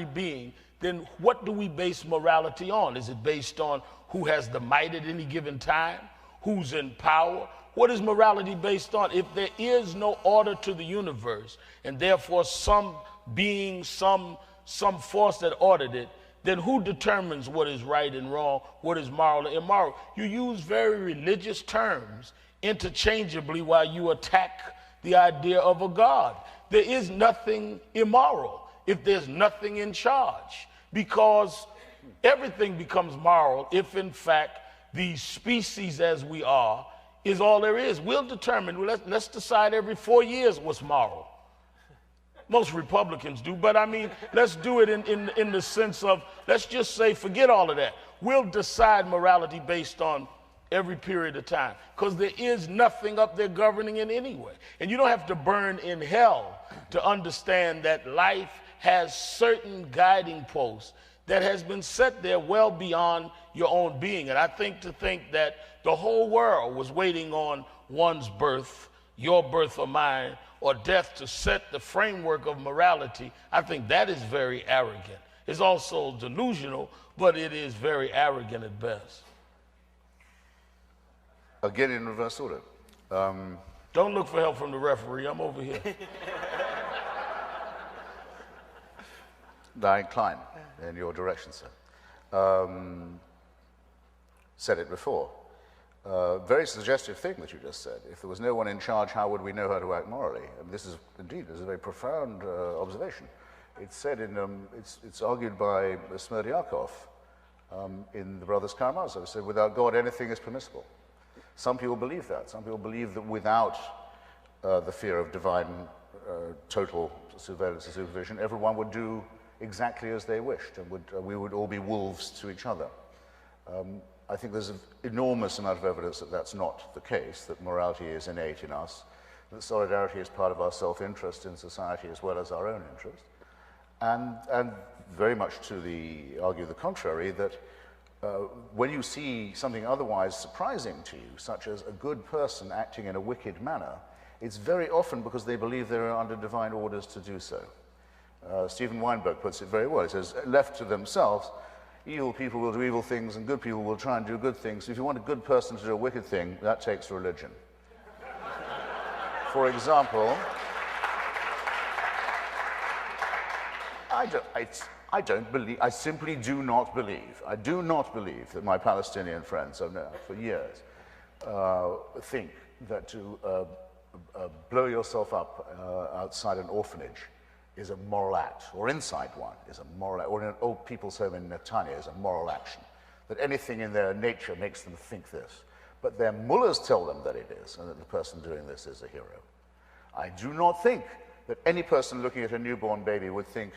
being, then what do we base morality on? Is it based on who has the might at any given time? Who's in power? What is morality based on? If there is no order to the universe, and therefore some being, some force that ordered it, then who determines what is right and wrong, what is moral and immoral? You use very religious terms interchangeably while you attack the idea of a God. There is nothing immoral if there's nothing in charge, because everything becomes moral if, in fact, the species as we are is all there is. We'll determine, let's decide every 4 years what's moral. Most Republicans do, but I mean, let's do it in the sense of, let's just say, forget all of that. We'll decide morality based on every period of time, because there is nothing up there governing in any way. And you don't have to burn in hell to understand that life has certain guiding posts that has been set there well beyond your own being. And I think to think that the whole world was waiting on one's birth, your birth or mine, or death to set the framework of morality, I think that is very arrogant. It's also delusional, but it is very arrogant at best. Again, in reverse order. Don't look for help from the referee. I'm over here. I incline in your direction, sir. Said it before. Very suggestive thing that you just said. If there was no one in charge, how would we know how to act morally? And this is a very profound observation. It's said it's argued by Smerdyakov in the Brothers Karamazov. It said, without God, anything is permissible. Some people believe that. Some people believe that without the fear of divine total surveillance and supervision, everyone would do exactly as they wished, and we would all be wolves to each other. I think there's an enormous amount of evidence that that's not the case, that morality is innate in us, that solidarity is part of our self-interest in society as well as our own interest, and very much to argue the contrary, that when you see something otherwise surprising to you, such as a good person acting in a wicked manner, it's very often because they believe they're under divine orders to do so. Stephen Weinberg puts it very well. He says, left to themselves, evil people will do evil things and good people will try and do good things. If you want a good person to do a wicked thing, that takes religion. For example, I simply do not believe that my Palestinian friends I've known for years think that to blow yourself up outside an orphanage is a moral act, or inside one is a moral act, or in an old people's home in Netanya is a moral action, that anything in their nature makes them think this. But their mullahs tell them that it is, and that the person doing this is a hero. I do not think that any person looking at a newborn baby would think,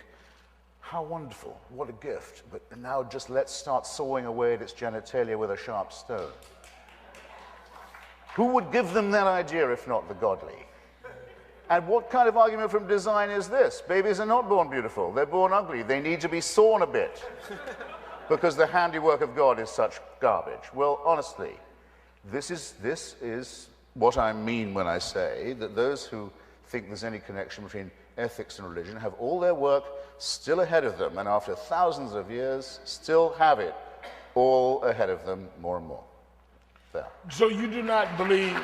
how wonderful, what a gift, but now just let's start sawing away at its genitalia with a sharp stone. Who would give them that idea if not the godly? And what kind of argument from design is this? Babies are not born beautiful, they're born ugly. They need to be sawn a bit because the handiwork of God is such garbage. Well, honestly, this is what I mean when I say that those who think there's any connection between ethics and religion have all their work still ahead of them, and after thousands of years still have it all ahead of them more and more. There. So you do not believe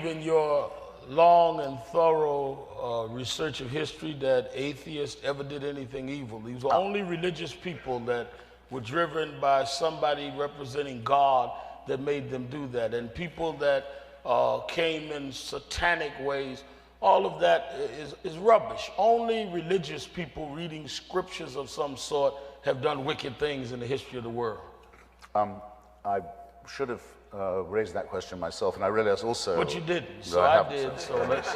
in your long and thorough research of history that atheists ever did anything evil. These were only religious people that were driven by somebody representing God that made them do that. And people that came in satanic ways, all of that is rubbish. Only religious people reading scriptures of some sort have done wicked things in the history of the world. I should have raised that question myself, and I realized also... But you didn't, so I did, so let's...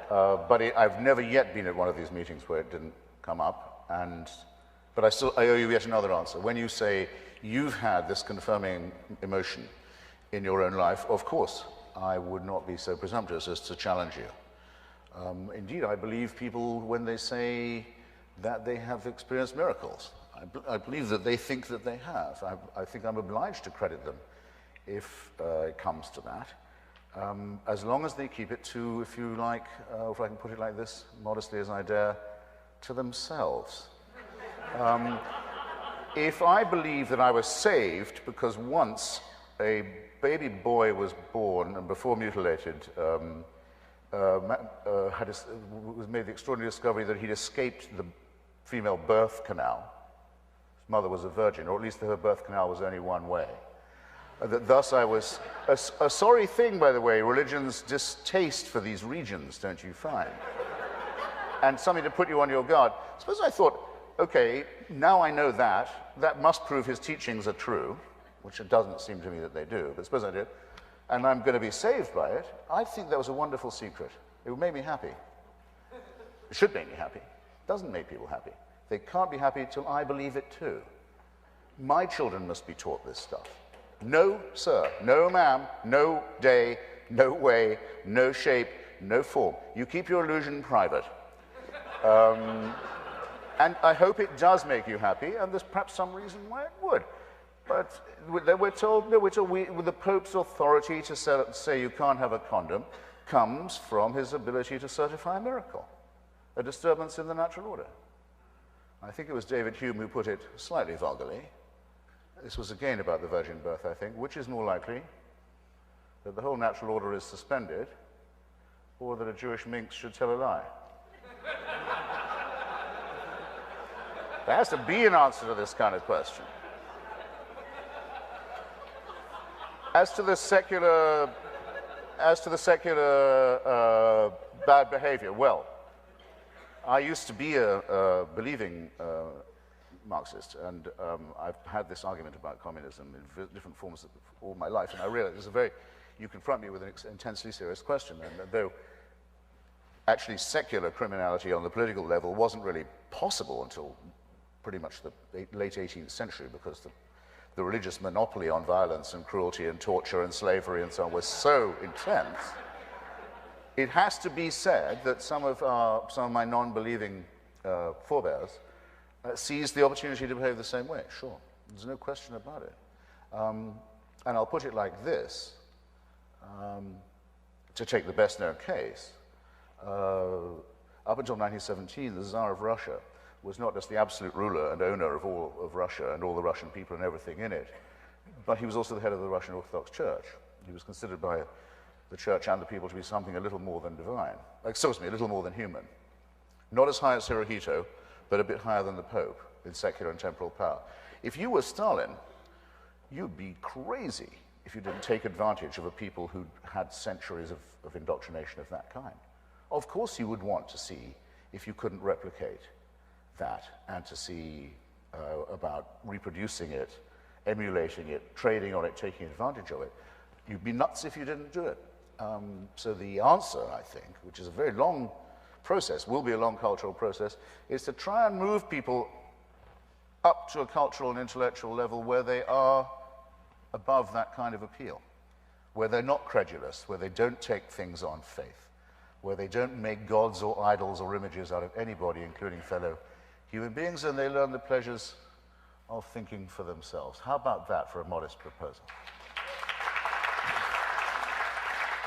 But I've never yet been at one of these meetings where it didn't come up, but I owe you yet another answer. When you say you've had this confirming emotion in your own life, of course, I would not be so presumptuous as to challenge you. Indeed, I believe people when they say that they have experienced miracles. I believe that they think that they have. I think I'm obliged to credit them if it comes to that, as long as they keep it to, if you like, if I can put it like this, modestly as I dare, to themselves. If I believe that I was saved because once a baby boy was born and before mutilated, was made the extraordinary discovery that he'd escaped the female birth canal. His mother was a virgin, or at least her birth canal was only one way. That thus I was a sorry thing, by the way, religion's distaste for these regions, don't you find? And something to put you on your guard. Suppose I thought, okay, now I know that must prove his teachings are true, which it doesn't seem to me that they do, but suppose I did, and I'm going to be saved by it. I think that was a wonderful secret. It would make me happy. It should make me happy. It doesn't make people happy. They can't be happy till I believe it too. My children must be taught this stuff. No, sir, no, ma'am, no day, no way, no shape, no form. You keep your illusion private. And I hope it does make you happy, and there's perhaps some reason why it would. But we're told the Pope's authority to say you can't have a condom comes from his ability to certify a miracle, a disturbance in the natural order. I think it was David Hume who put it slightly vulgarly. This was again about the virgin birth, I think. Which is more likely, that the whole natural order is suspended, or that a Jewish minx should tell a lie? There has to be an answer to this kind of question. As to the secular bad behavior, well, I used to be a believing Marxist, and I've had this argument about communism in different forms all my life, and I realize you confront me with an intensely serious question, and though actually secular criminality on the political level wasn't really possible until pretty much the late 18th century, because the religious monopoly on violence and cruelty and torture and slavery and so on was so intense, it has to be said that some of my non-believing forebears seized the opportunity to behave the same way. Sure, there's no question about it. And I'll put it like this, to take the best-known case. Up until 1917, the Tsar of Russia was not just the absolute ruler and owner of all of Russia and all the Russian people and everything in it, but he was also the head of the Russian Orthodox Church. He was considered by the church and the people to be something a little more than divine. Excuse me, a little more than human. Not as high as Hirohito, but a bit higher than the Pope in secular and temporal power. If you were Stalin, you'd be crazy if you didn't take advantage of a people who had centuries of indoctrination of that kind. Of course you would want to see if you couldn't replicate that, and to see about reproducing it, emulating it, trading on it, taking advantage of it. You'd be nuts if you didn't do it. So the answer, I think, which is a very long process, will be a long cultural process, is to try and move people up to a cultural and intellectual level where they are above that kind of appeal, where they're not credulous, where they don't take things on faith, where they don't make gods or idols or images out of anybody, including fellow human beings, and they learn the pleasures of thinking for themselves. How about that for a modest proposal?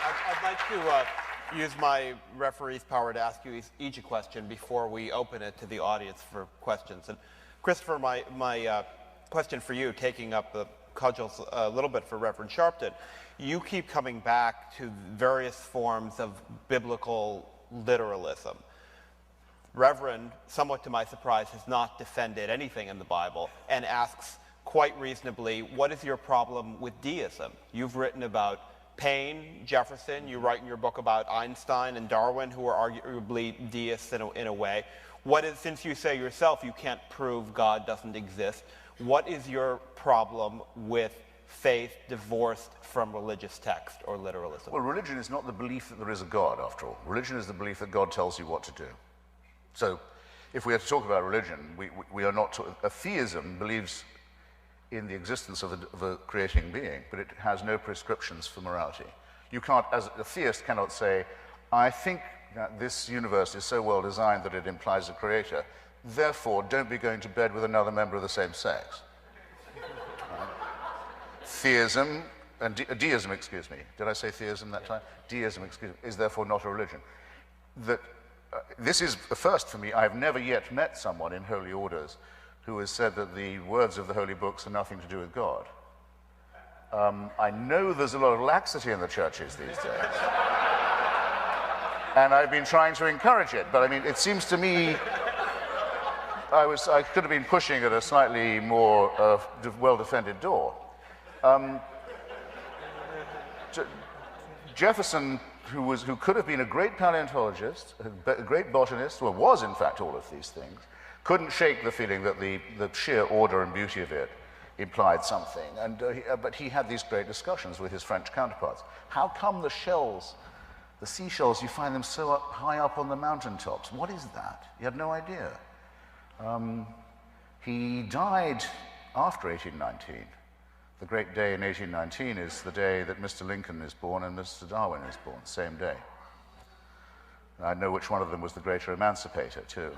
I'd like to use my referee's power to ask you each a question before we open it to the audience for questions. And Christopher, my question for you, taking up the cudgels a little bit for Reverend Sharpton, you keep coming back to various forms of biblical literalism. Reverend, somewhat to my surprise, has not defended anything in the Bible and asks quite reasonably, what is your problem with deism? You've written about Paine, Jefferson, you write in your book about Einstein and Darwin, who are arguably deists in a way. What is, since you say yourself you can't prove God doesn't exist, what is your problem with faith divorced from religious text or literalism? Well, religion is not the belief that there is a God, after all. Religion is the belief that God tells you what to do. So, if we are to talk about religion, we are not... A theism believes in the existence of a creating being, but it has no prescriptions for morality. You can't, as a theist, cannot say, I think that this universe is so well designed that it implies a creator, therefore don't be going to bed with another member of the same sex. Right? Theism, and deism, excuse me. Did I say theism that time? Deism, excuse me, is therefore not a religion. This is a first for me. I have never yet met someone in holy orders who has said that the words of the holy books are nothing to do with God. I know there's a lot of laxity in the churches these days. And I've been trying to encourage it, but I mean, it seems to me I could have been pushing at a slightly more well-defended door. Jefferson, who could have been a great paleontologist, a great botanist, well, was in fact all of these things, couldn't shake the feeling that the sheer order and beauty of it implied something. But he had these great discussions with his French counterparts. How come the shells, the seashells, you find them so high up on the mountaintops? What is that? He had no idea. He died after 1819. The great day in 1819 is the day that Mr. Lincoln is born and Mr. Darwin is born, same day. I know which one of them was the greater emancipator, too.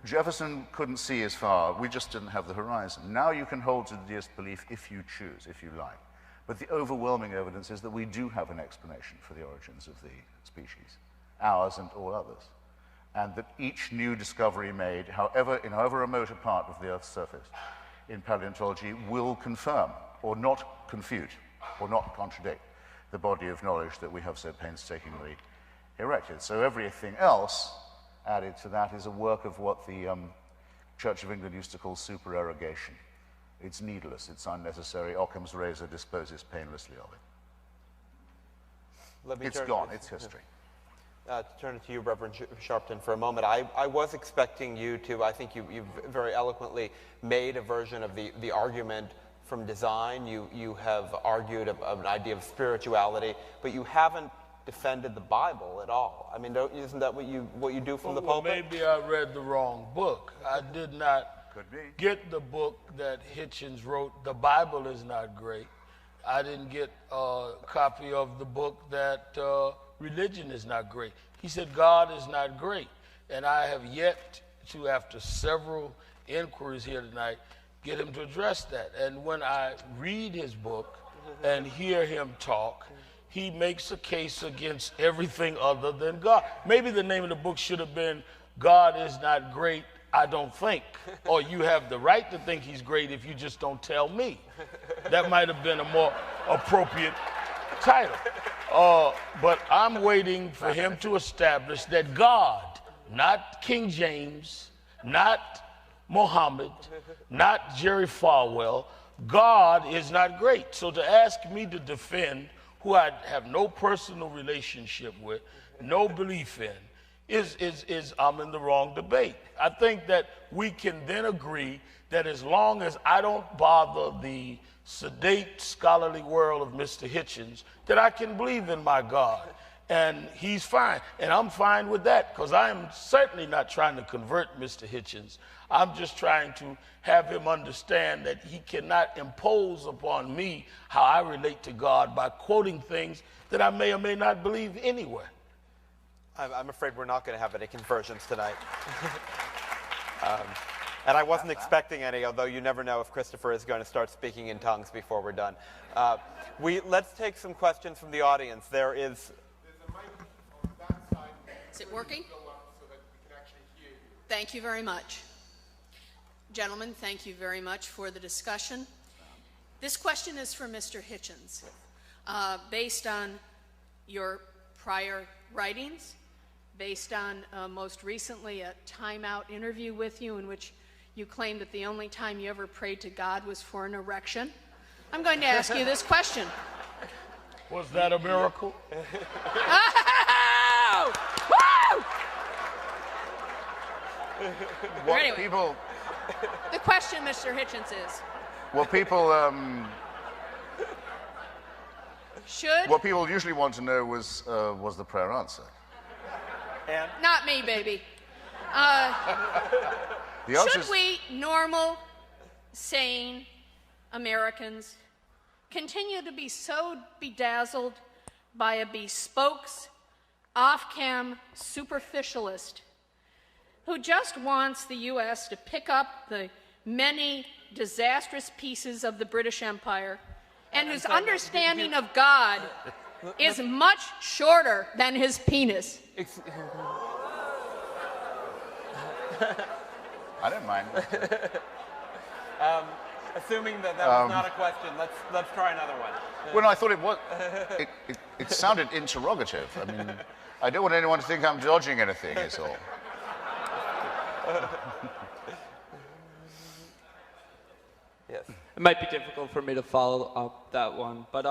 Jefferson couldn't see as far. We just didn't have the horizon. Now you can hold to the deist belief if you choose, if you like. But the overwhelming evidence is that we do have an explanation for the origins of the species, ours and all others. And that each new discovery made, in however remote a part of the Earth's surface, in paleontology will confirm or not confute or not contradict the body of knowledge that we have so painstakingly erected. So everything else added to that is a work of what the Church of England used to call supererogation. It's needless, it's unnecessary. Occam's razor disposes painlessly of it. It's gone, it's history. To turn it to you, Reverend Sharpton, for a moment. I was expecting you to, I think you've very eloquently made a version of the argument from design. You have argued of an idea of spirituality, but you haven't defended the Bible at all. I mean, isn't that what you do from the pulpit? Maybe I read the wrong book. I did not get the book that Hitchens wrote, The Bible is Not Great. I didn't get a copy of the book that Religion is Not Great. He said God is not great. And I have yet to, after several inquiries here tonight, get him to address that. And when I read his book and hear him talk, he makes a case against everything other than God. Maybe the name of the book should have been God is Not Great, I Don't Think. Or you have the right to think he's great if you just don't tell me. That might have been a more appropriate title. But I'm waiting for him to establish that God, not King James, not Muhammad, not Jerry Falwell, God is not great. So to ask me to defend who I have no personal relationship with, no belief in, is I'm in the wrong debate. I think that we can then agree that as long as I don't bother the sedate scholarly world of Mr. Hitchens, that I can believe in my God. And he's fine. And I'm fine with that, because I am certainly not trying to convert Mr. Hitchens. I'm just trying to have him understand that he cannot impose upon me how I relate to God by quoting things that I may or may not believe anyway. I'm afraid we're not going to have any conversions tonight. And I wasn't expecting any, although you never know if Christopher is going to start speaking in tongues before we're done. Let's take some questions from the audience. There's a mic on that side. Is it working? Go up so that we can actually hear you. Thank you very much. Gentlemen, thank you very much for the discussion. This question is for Mr. Hitchens. Based on your prior writings, based on most recently a Time Out interview with you in which you claimed that the only time you ever prayed to God was for an erection, I'm going to ask you this question. Was that a miracle? Oh! Woo! What Anyway. people... The question, Mr. Hitchens, is... What people usually want to know was the prayer answer. And Not me, baby. The answer Should we, normal, sane Americans, continue to be so bedazzled by a bespoke, off-cam superficialist who just wants the U.S. to pick up the many disastrous pieces of the British Empire, and whose understanding of God is much shorter than his penis. I don't mind. Assuming that was not a question, let's try another one. Well, no, I thought it was. It sounded interrogative. I mean, I don't want anyone to think I'm dodging anything, is all. Yes. It might be difficult for me to follow up that one, but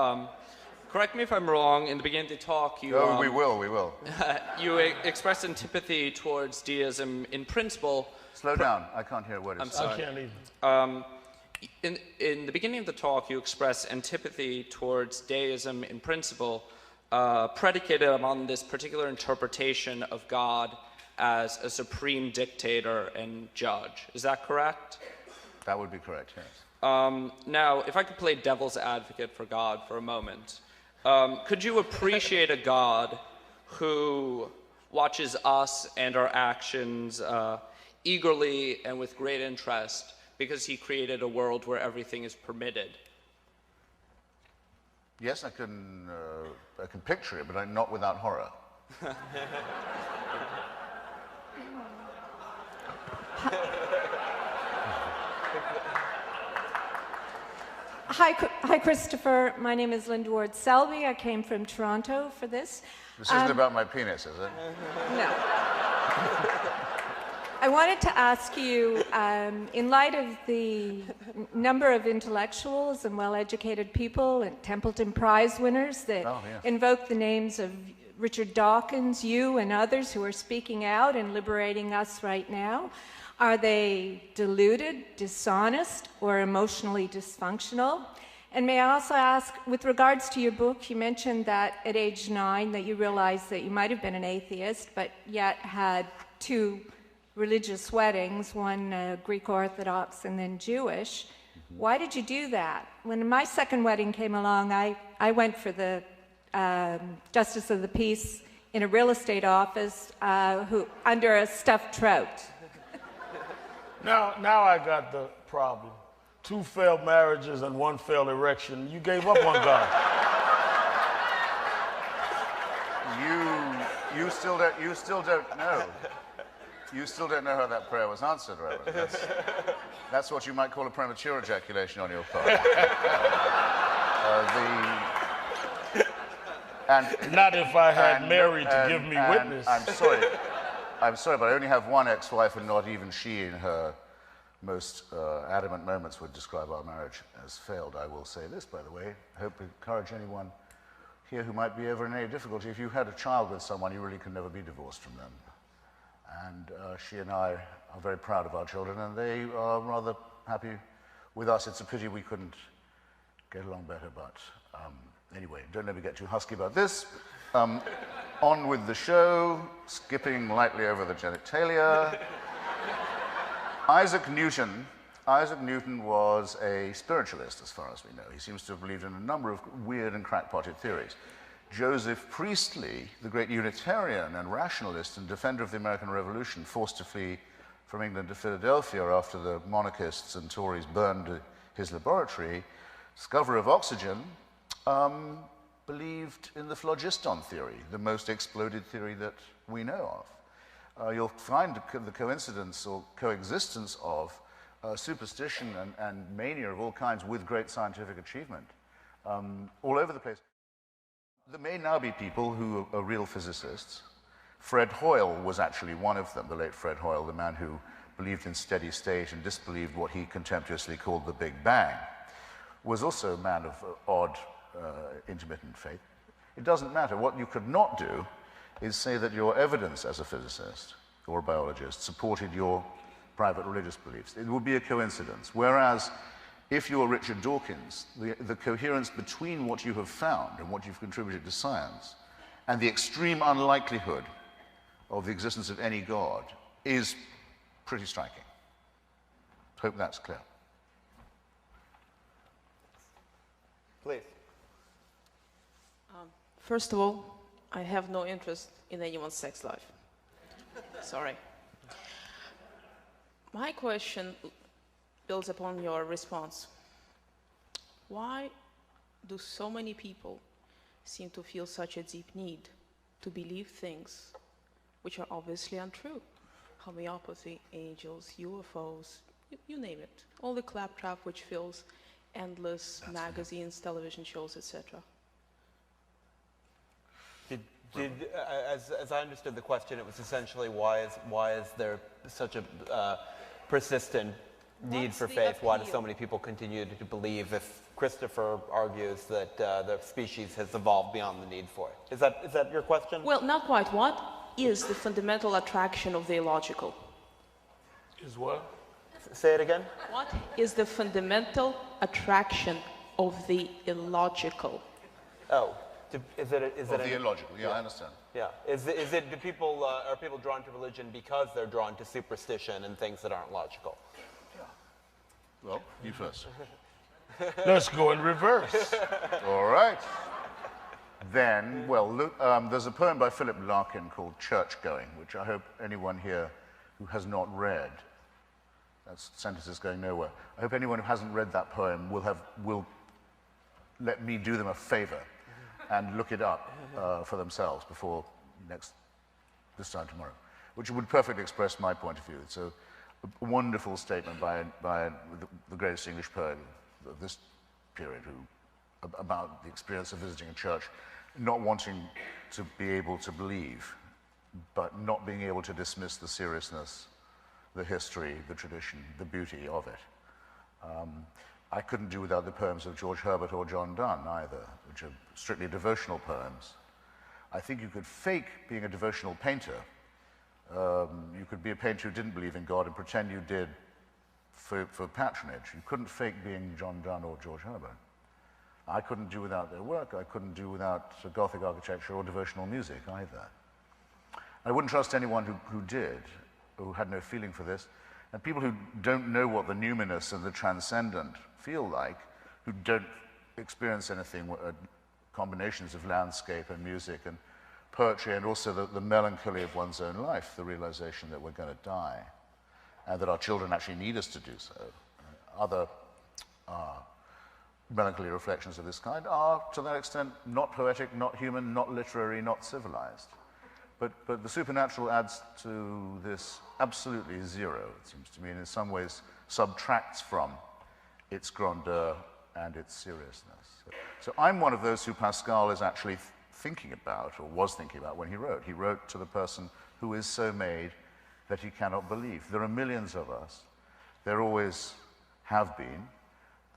correct me if I'm wrong. In the beginning of the talk, you Oh, we will. you expressed antipathy towards deism in principle. Slow down. I can't hear what I'm it's sorry. I can't even. In the beginning of the talk, you expressed antipathy towards deism in principle, predicated on this particular interpretation of God as a supreme dictator and judge. Is that correct? That would be correct, yes. Now, if I could play devil's advocate for God for a moment, could you appreciate a God who watches us and our actions eagerly and with great interest because he created a world where everything is permitted? Yes, I can picture it, but not without horror. Hi, Christopher. My name is Linda Ward Selby. I came from Toronto for this. This isn't about my penis, is it? No. I wanted to ask you, in light of the number of intellectuals and well-educated people and Templeton Prize winners that invoke the names of Richard Dawkins, you and others who are speaking out and liberating us right now, are they deluded, dishonest, or emotionally dysfunctional? And may I also ask, with regards to your book, you mentioned that at age 9 that you realized that you might have been an atheist, but yet had 2 religious weddings, one Greek Orthodox and then Jewish. Why did you do that? When my second wedding came along, I went for the Justice of the Peace in a real estate office under a stuffed trout. Now I got the problem. 2 failed marriages and 1 failed erection. You gave up on God. You still don't know. You still don't know how that prayer was answered, Reverend. That's what you might call a premature ejaculation on your part. Not if I had Mary to give me witness. I'm sorry, but I only have one ex-wife, and not even she in her most adamant moments would describe our marriage as failed. I will say this, by the way. I hope to encourage anyone here who might be ever in any difficulty. If you had a child with someone, you really can never be divorced from them. And she and I are very proud of our children, and they are rather happy with us. It's a pity we couldn't get along better, but anyway, don't let me get too husky about this. On with the show, skipping lightly over the genitalia. Isaac Newton was a spiritualist, as far as we know. He seems to have believed in a number of weird and crackpotted theories. Joseph Priestley, the great Unitarian and rationalist and defender of the American Revolution, forced to flee from England to Philadelphia after the monarchists and Tories burned his laboratory, discoverer of oxygen, believed in the phlogiston theory, the most exploded theory that we know of. You'll find the coincidence or coexistence of superstition and mania of all kinds with great scientific achievement all over the place. There may now be people who are real physicists. Fred Hoyle was actually one of them, the late Fred Hoyle, the man who believed in steady state and disbelieved what he contemptuously called the Big Bang, was also a man of odd, intermittent faith. It doesn't matter. What you could not do is say that your evidence as a physicist or a biologist supported your private religious beliefs. It would be a coincidence. Whereas if you're Richard Dawkins, the coherence between what you have found and what you've contributed to science and the extreme unlikelihood of the existence of any God is pretty striking. Hope that's clear. Please. First of all, I have no interest in anyone's sex life. Sorry. My question builds upon your response. Why do so many people seem to feel such a deep need to believe things which are obviously untrue? Homeopathy, angels, UFOs, you name it. All the claptrap which fills endless magazines, television shows, etc. As I understood the question, it was essentially why is there such a persistent need for faith? Why do so many people continue to believe if Christopher argues that the species has evolved beyond the need for it? Is that your question? Well, not quite. What is the fundamental attraction of the illogical? Is what? Say it again. What is the fundamental attraction of the illogical? Oh, is it the illogical? Yeah, I understand. Yeah. Are people drawn to religion because they're drawn to superstition and things that aren't logical? Well, you first. Let's go in reverse. All right. Then, well, look, there's a poem by Philip Larkin called Church Going, which I hope anyone here who has not read, that's sentences going nowhere, I hope anyone who hasn't read that poem will let me do them a favor and look it up for themselves before this time tomorrow, which would perfectly express my point of view. It's a wonderful statement by the greatest English poet of this period about the experience of visiting a church, not wanting to be able to believe, but not being able to dismiss the seriousness, the history, the tradition, the beauty of it. I couldn't do without the poems of George Herbert or John Donne either, which are strictly devotional poems. I think you could fake being a devotional painter. You could be a painter who didn't believe in God and pretend you did for patronage. You couldn't fake being John Donne or George Herbert. I couldn't do without their work. I couldn't do without Gothic architecture or devotional music either. I wouldn't trust anyone who did, who had no feeling for this. And people who don't know what the numinous and the transcendent feel like, who don't experience anything, combinations of landscape and music and poetry, and also the melancholy of one's own life, the realization that we're going to die, and that our children actually need us to do so. Other melancholy reflections of this kind are, to that extent, not poetic, not human, not literary, not civilized. But the supernatural adds to this absolutely zero, it seems to me, and in some ways subtracts from its grandeur and its seriousness. So I'm one of those who Pascal is actually thinking about, or was thinking about when he wrote. He wrote to the person who is so made that he cannot believe. There are millions of us. There always have been.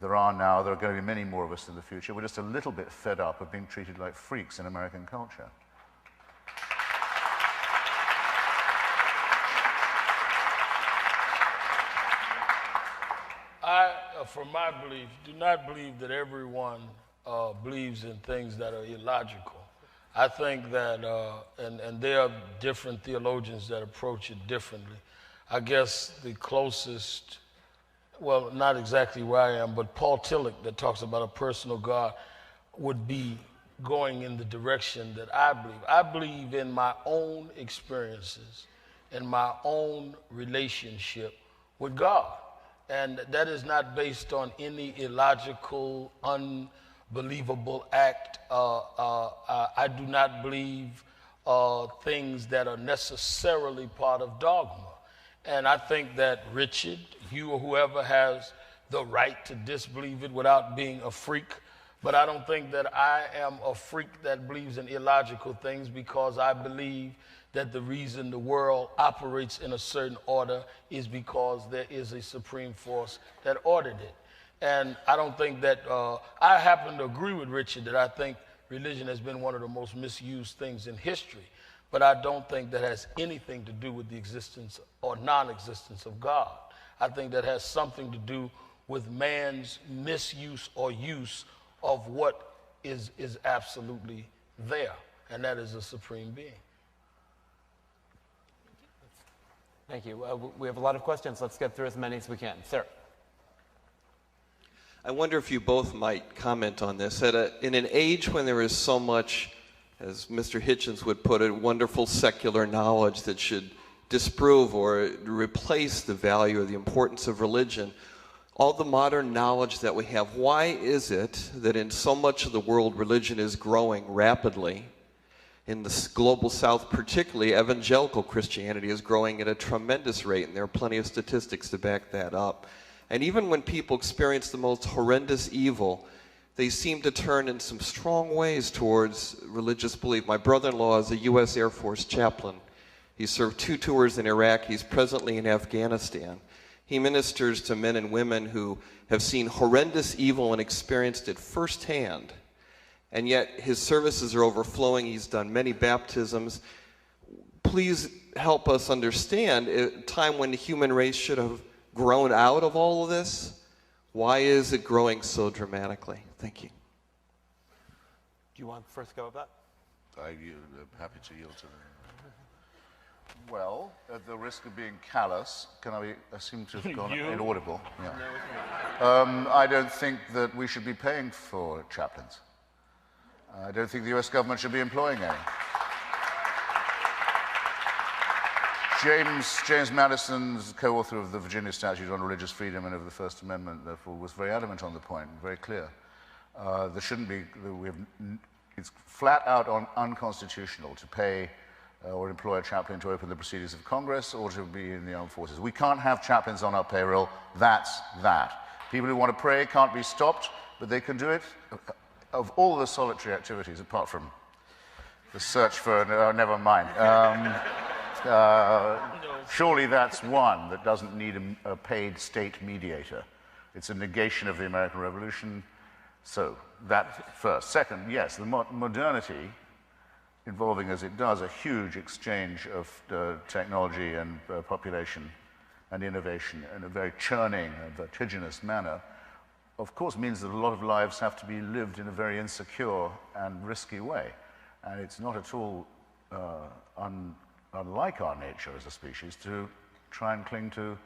There are now. There are going to be many more of us in the future. We're just a little bit fed up of being treated like freaks in American culture. From my belief, do not believe that everyone believes in things that are illogical. I think that, and there are different theologians that approach it differently. I guess the closest, well, not exactly where I am, but Paul Tillich, that talks about a personal God, would be going in the direction that I believe. I believe in my own experiences, in my own relationship with God. And that is not based on any illogical, unbelievable act. I do not believe things that are necessarily part of dogma. And I think that Richard, you or whoever has the right to disbelieve it without being a freak. But I don't think that I am a freak that believes in illogical things, because I believe that the reason the world operates in a certain order is because there is a supreme force that ordered it. And I don't think that, I happen to agree with Richard that I think religion has been one of the most misused things in history, but I don't think that has anything to do with the existence or non-existence of God. I think that has something to do with man's misuse or use of what is absolutely there, and that is a supreme being. Thank you. We have a lot of questions. Let's get through as many as we can. Sir. I wonder if you both might comment on this. In an age when there is so much, as Mr. Hitchens would put it, wonderful secular knowledge that should disprove or replace the value or the importance of religion. All the modern knowledge that we have, why is it that in so much of the world religion is growing rapidly? In the global south particularly, evangelical Christianity is growing at a tremendous rate, and there are plenty of statistics to back that up. And even when people experience the most horrendous evil, they seem to turn in some strong ways towards religious belief. My brother-in-law is a U.S. Air Force chaplain. He served 2 tours in Iraq. He's presently in Afghanistan. He ministers to men and women who have seen horrendous evil and experienced it firsthand. And yet his services are overflowing. He's done many baptisms. Please help us understand a time when the human race should have grown out of all of this. Why is it growing so dramatically? Thank you. Do you want first go with that? I'm happy to yield to that. Well, at the risk of being callous, I seem to have gone inaudible. Yeah. I don't think that we should be paying for chaplains. I don't think the US government should be employing any. James Madison's co-author of the Virginia Statute on Religious Freedom and of the First Amendment, therefore, was very adamant on the point, very clear. There shouldn't be, it's flat out unconstitutional to pay or employ a chaplain to open the proceedings of Congress or to be in the armed forces. We can't have chaplains on our payroll. That's that. People who want to pray can't be stopped, but they can do it. Of all the solitary activities, apart from the search for, never mind. Surely that's one that doesn't need a paid state mediator. It's a negation of the American Revolution. So that first. Second, yes, the modernity, involving as it does a huge exchange of technology and population and innovation in a very churning and vertiginous manner, of course means that a lot of lives have to be lived in a very insecure and risky way. And it's not at all unlike our nature as a species to try and cling to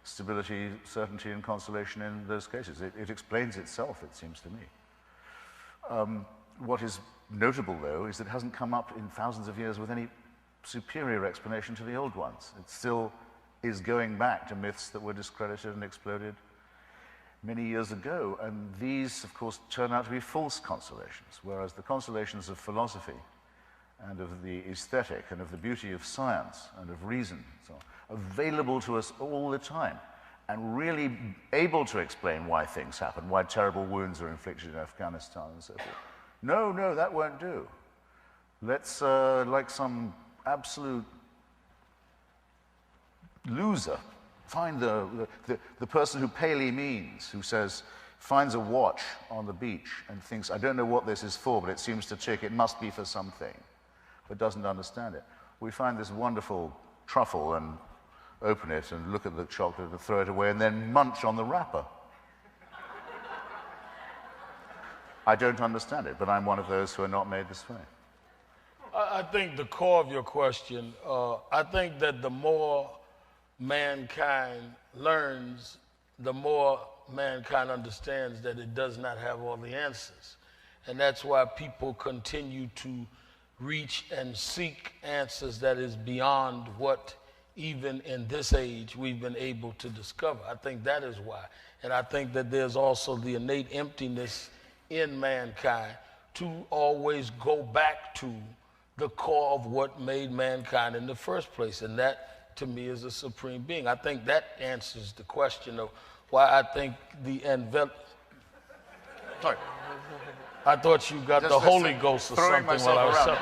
stability, certainty, and consolation in those cases. It explains itself, it seems to me. What is notable, though, is that it hasn't come up in thousands of years with any superior explanation to the old ones. It still is going back to myths that were discredited and exploded many years ago, and these, of course, turn out to be false consolations, whereas the consolations of philosophy and of the aesthetic and of the beauty of science and of reason, so available to us all the time, and really able to explain why things happen, why terrible wounds are inflicted in Afghanistan and so forth. No, that won't do. Let's, like some absolute loser, find the person who Paley means, who says, finds a watch on the beach and thinks, I don't know what this is for, but it seems to tick, it must be for something, but doesn't understand it. We find this wonderful truffle and open it and look at the chocolate and throw it away and then munch on the wrapper. I don't understand it, but I'm one of those who are not made this way. I think the core of your question, I think that the more mankind learns, the more mankind understands that it does not have all the answers. And that's why people continue to reach and seek answers that is beyond what even in this age we've been able to discover. I think that is why. And I think that there's also the innate emptiness in mankind to always go back to the core of what made mankind in the first place. And that, to me, is a supreme being. I think that answers the question of why I think the Sorry. I thought you got the Holy Ghost or something while I was saying.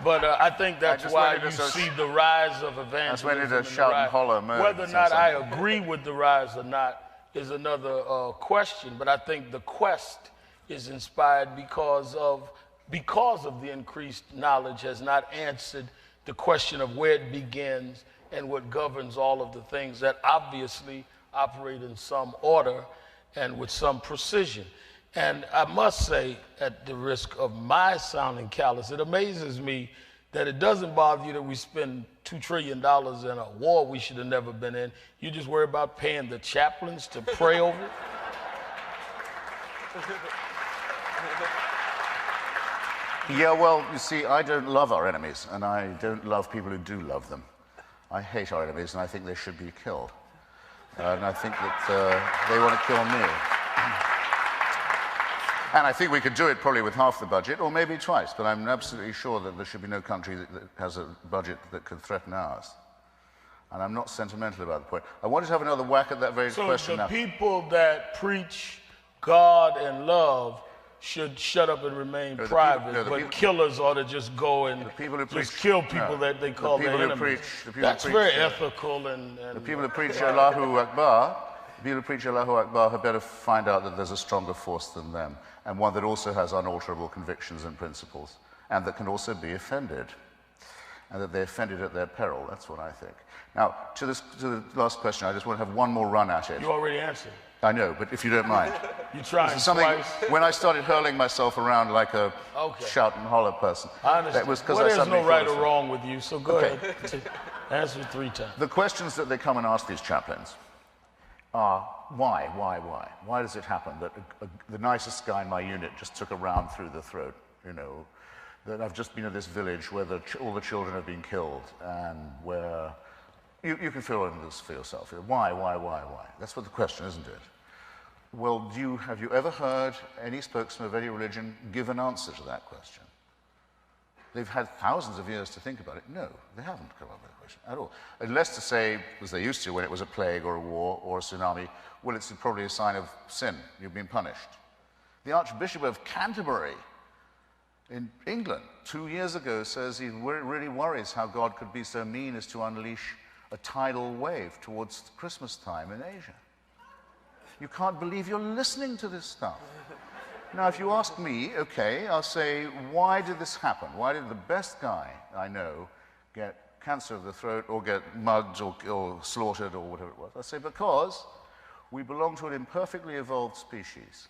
But I think that's why you see the rise of evangelism. That's when it shout and holler. Whether or not I agree with the rise or not is another question. But I think the quest is inspired because of the increased knowledge has not answered the question of where it begins and what governs all of the things that obviously operate in some order and with some precision. And I must say, at the risk of my sounding callous, it amazes me that it doesn't bother you that we spend $2 trillion in a war we should have never been in. You just worry about paying the chaplains to pray over it. Yeah, well, you see, I don't love our enemies, and I don't love people who do love them. I hate our enemies, and I think they should be killed. And I think that they want to kill me. And I think we could do it probably with half the budget, or maybe twice, but I'm absolutely sure that there should be no country that has a budget that could threaten ours. And I'm not sentimental about the point. I wanted to have another whack at that very question now. So the people that preach God and love should shut up and remain private, but killers ought to just go and just kill people that they call their enemies. That's very ethical. And the people who preach Allahu Akbar, the people who preach Allahu Akbar had better find out that there's a stronger force than them, and one that also has unalterable convictions and principles, and that can also be offended, and that they're offended at their peril. That's what I think. Now, to the last question, I just want to have one more run at it. You already answered. I know, but if you don't mind. You tried twice. When I started hurling myself around like a shout and holler person. I understand. That was because there's no right or wrong with you, so go ahead. Answer 3 times. The questions that they come and ask these chaplains are, why? Why does it happen that the nicest guy in my unit just took a round through the throat, you know, that I've just been at this village where all the children have been killed, and where you can fill in this for yourself. Why? That's what the question, isn't it? Well, have you ever heard any spokesman of any religion give an answer to that question? They've had thousands of years to think about it. No, they haven't come up with a question at all. Unless to say, as they used to when it was a plague or a war or a tsunami, well, it's probably a sign of sin. You've been punished. The Archbishop of Canterbury in England 2 years ago says he really worries how God could be so mean as to unleash a tidal wave towards Christmas time in Asia. You can't believe you're listening to this stuff. Now, if you ask me, okay, I'll say, why did this happen? Why did the best guy I know get cancer of the throat or get mugged or slaughtered or whatever it was? I'll say, because we belong to an imperfectly evolved species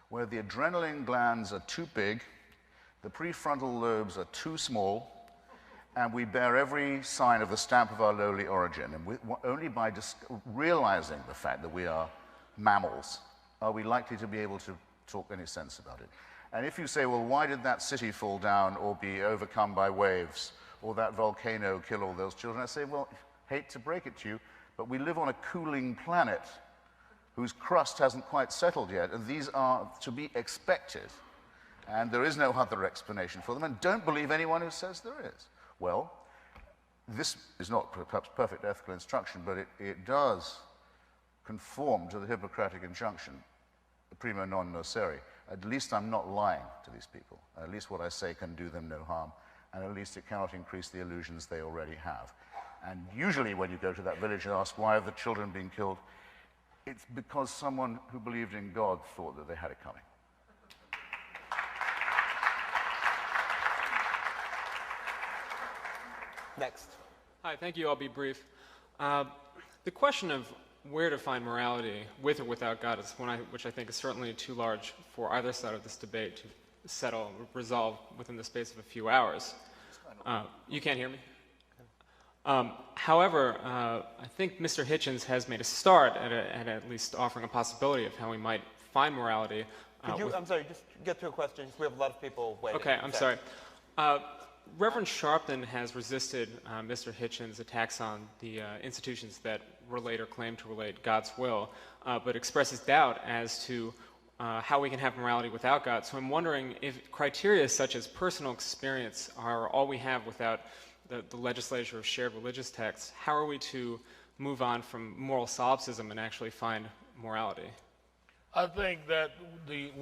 where the adrenaline glands are too big, the prefrontal lobes are too small, and we bear every sign of the stamp of our lowly origin. And only by realizing the fact that we are mammals are we likely to be able to talk any sense about it. And if you say, well, why did that city fall down or be overcome by waves, or that volcano kill all those children? I say, well, hate to break it to you, but we live on a cooling planet whose crust hasn't quite settled yet, and these are to be expected. And there is no other explanation for them, and don't believe anyone who says there is. Well, this is not perhaps perfect ethical instruction, but it does conform to the Hippocratic injunction, primo non nocere. At least I'm not lying to these people. At least what I say can do them no harm, and at least it cannot increase the illusions they already have. And usually when you go to that village and ask, why have the children been killed? It's because someone who believed in God thought that they had it coming. Next. Hi, thank you. I'll be brief. The question of where to find morality, with or without God, is one which I think is certainly too large for either side of this debate to resolve within the space of a few hours. You can't hear me? However, I think Mr. Hitchens has made a start at least offering a possibility of how we might find morality. I'm sorry, just get to a question. We have a lot of people waiting. Okay, I'm sorry. Reverend Sharpton has resisted Mr. Hitchens' attacks on the institutions that relate or claim to relate God's will, but expresses doubt as to how we can have morality without God. So I'm wondering if criteria such as personal experience are all we have without the legislature of shared religious texts. How are we to move on from moral solipsism and actually find morality? I think that it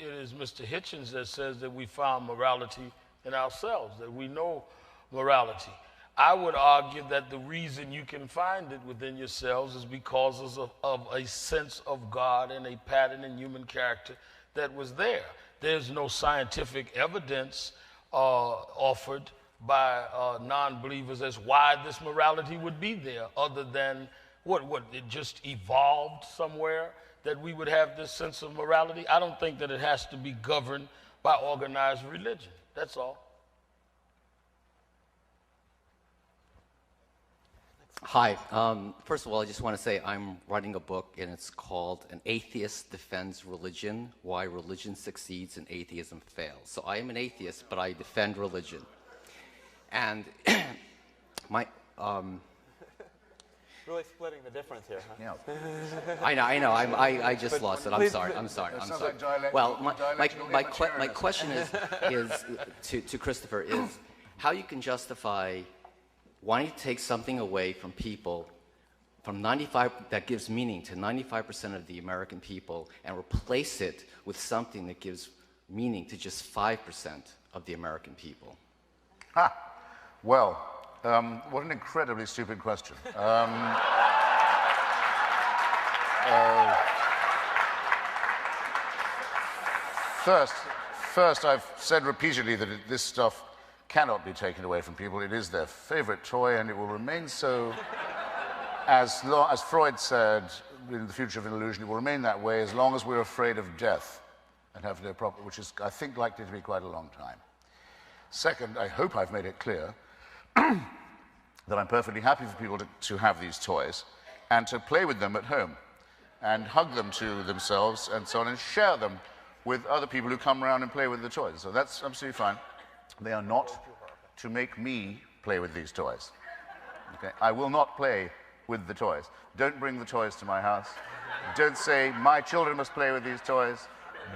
is Mr. Hitchens that says that we found morality in ourselves, that we know morality. I would argue that the reason you can find it within yourselves is because of a sense of God and a pattern in human character that was there. There's no scientific evidence offered by non-believers as why this morality would be there, other than it just evolved somewhere that we would have this sense of morality. I don't think that it has to be governed by organized religion. That's all. Hi. First of all, I just want to say I'm writing a book, and it's called An Atheist Defends Religion, Why Religion Succeeds and Atheism Fails. So I am an atheist, but I defend religion. And Really splitting the difference here, huh? Yeah. I know. I just lost it. I'm sorry. I'm sorry. Well, my question is to Christopher is how you can justify wanting to take something away from people from 95 that gives meaning to 95% of the American people and replace it with something that gives meaning to just 5% of the American people. Well, what an incredibly stupid question. First, I've said repeatedly that this stuff cannot be taken away from people. It is their favorite toy, and it will remain so as Freud said in The Future of an Illusion, it will remain that way as long as we're afraid of death and have no problem, which is, I think, likely to be quite a long time. Second, I hope I've made it clear that I'm perfectly happy for people to have these toys and to play with them at home and hug them to themselves and so on and share them with other people who come around and play with the toys. So that's absolutely fine. They are not to make me play with these toys. Okay? I will not play with the toys. Don't bring the toys to my house. Don't say my children must play with these toys.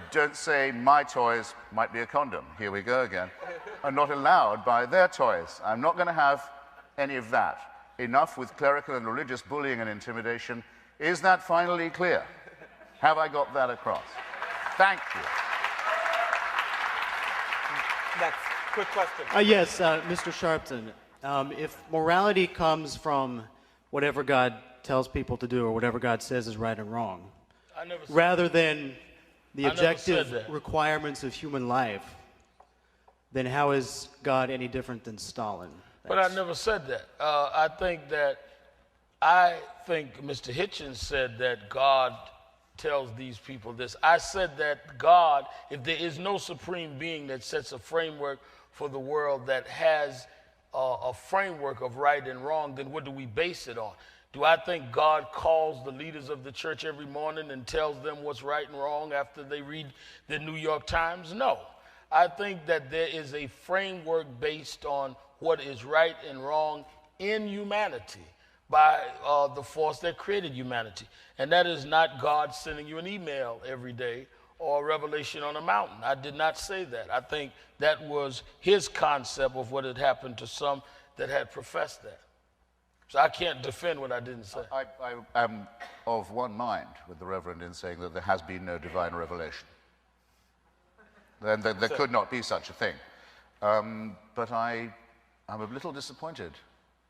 Don't say my toys might be a condom. Here we go again. Are not allowed by their toys. I'm not going to have any of that. Enough with clerical and religious bullying and intimidation. Is that finally clear? Have I got that across? Thank you. Next, quick question. Yes, Mr. Sharpton. If morality comes from whatever God tells people to do or whatever God says is right and wrong, rather than the objective requirements of human life, then how is God any different than Stalin? But I never said that. I think Mr. Hitchens said that God tells these people this. I said that God, if there is no supreme being that sets a framework for the world that has a framework of right and wrong, then what do we base it on? Do I think God calls the leaders of the church every morning and tells them what's right and wrong after they read the New York Times? No. I think that there is a framework based on what is right and wrong in humanity by the force that created humanity. And that is not God sending you an email every day or a revelation on a mountain. I did not say that. I think that was his concept of what had happened to some that had professed that. So I can't defend what I didn't say. I am of one mind with the Reverend in saying that there has been no divine revelation. There could not be such a thing. But I'm a little disappointed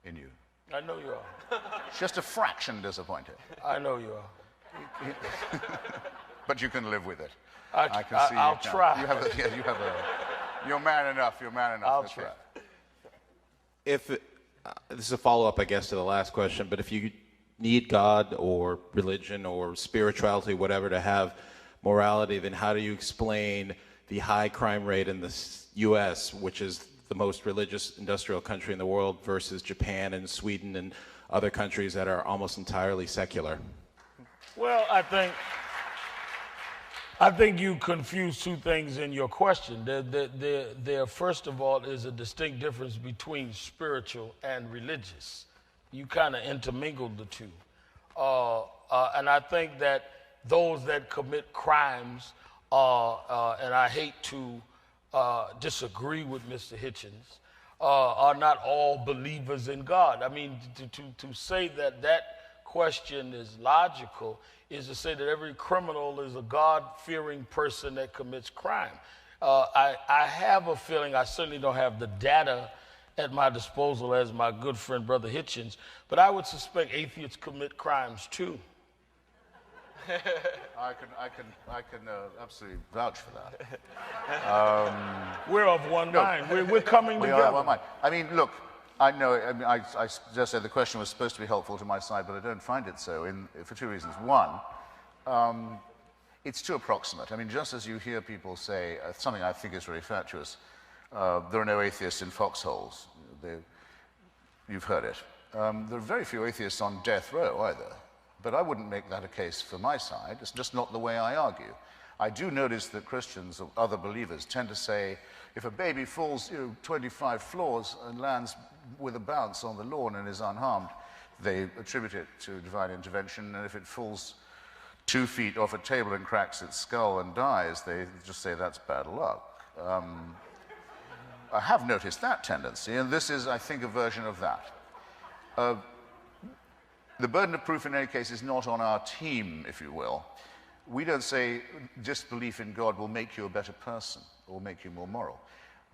in you. I know you are. Just a fraction disappointed. I know you are. But you can live with it. I can see I'll try. You're man enough. You're man enough. I'll try. This is a follow-up, I guess, to the last question, but if you need God or religion or spirituality, whatever, to have morality, then how do you explain the high crime rate in the U.S., which is the most religious industrial country in the world, versus Japan and Sweden and other countries that are almost entirely secular? Well, I think you confuse two things in your question. There, first of all, is a distinct difference between spiritual and religious. You kind of intermingled the two. And I think that those that commit crimes, and I hate to disagree with Mr. Hitchens, are not all believers in God. I mean, to say that that question is logical is to say that every criminal is a God-fearing person that commits crime. I have a feeling, I certainly don't have the data at my disposal as my good friend Brother Hitchens, but I would suspect atheists commit crimes too. I can absolutely vouch for that. We're of one mind. We're coming together. We are of one mind. I mean, look, I know, I just said the question was supposed to be helpful to my side, but I don't find it so for two reasons. One, it's too approximate. I mean, just as you hear people say something I think is very fatuous, there are no atheists in foxholes. You've heard it. There are very few atheists on death row either. But I wouldn't make that a case for my side. It's just not the way I argue. I do notice that Christians or other believers tend to say, if a baby falls 25 floors and lands with a bounce on the lawn and is unharmed, they attribute it to divine intervention, and if it falls 2 feet off a table and cracks its skull and dies, they just say that's bad luck. I have noticed that tendency, and this is, I think, a version of that. The burden of proof in any case is not on our team, if you will. We don't say disbelief in God will make you a better person or make you more moral.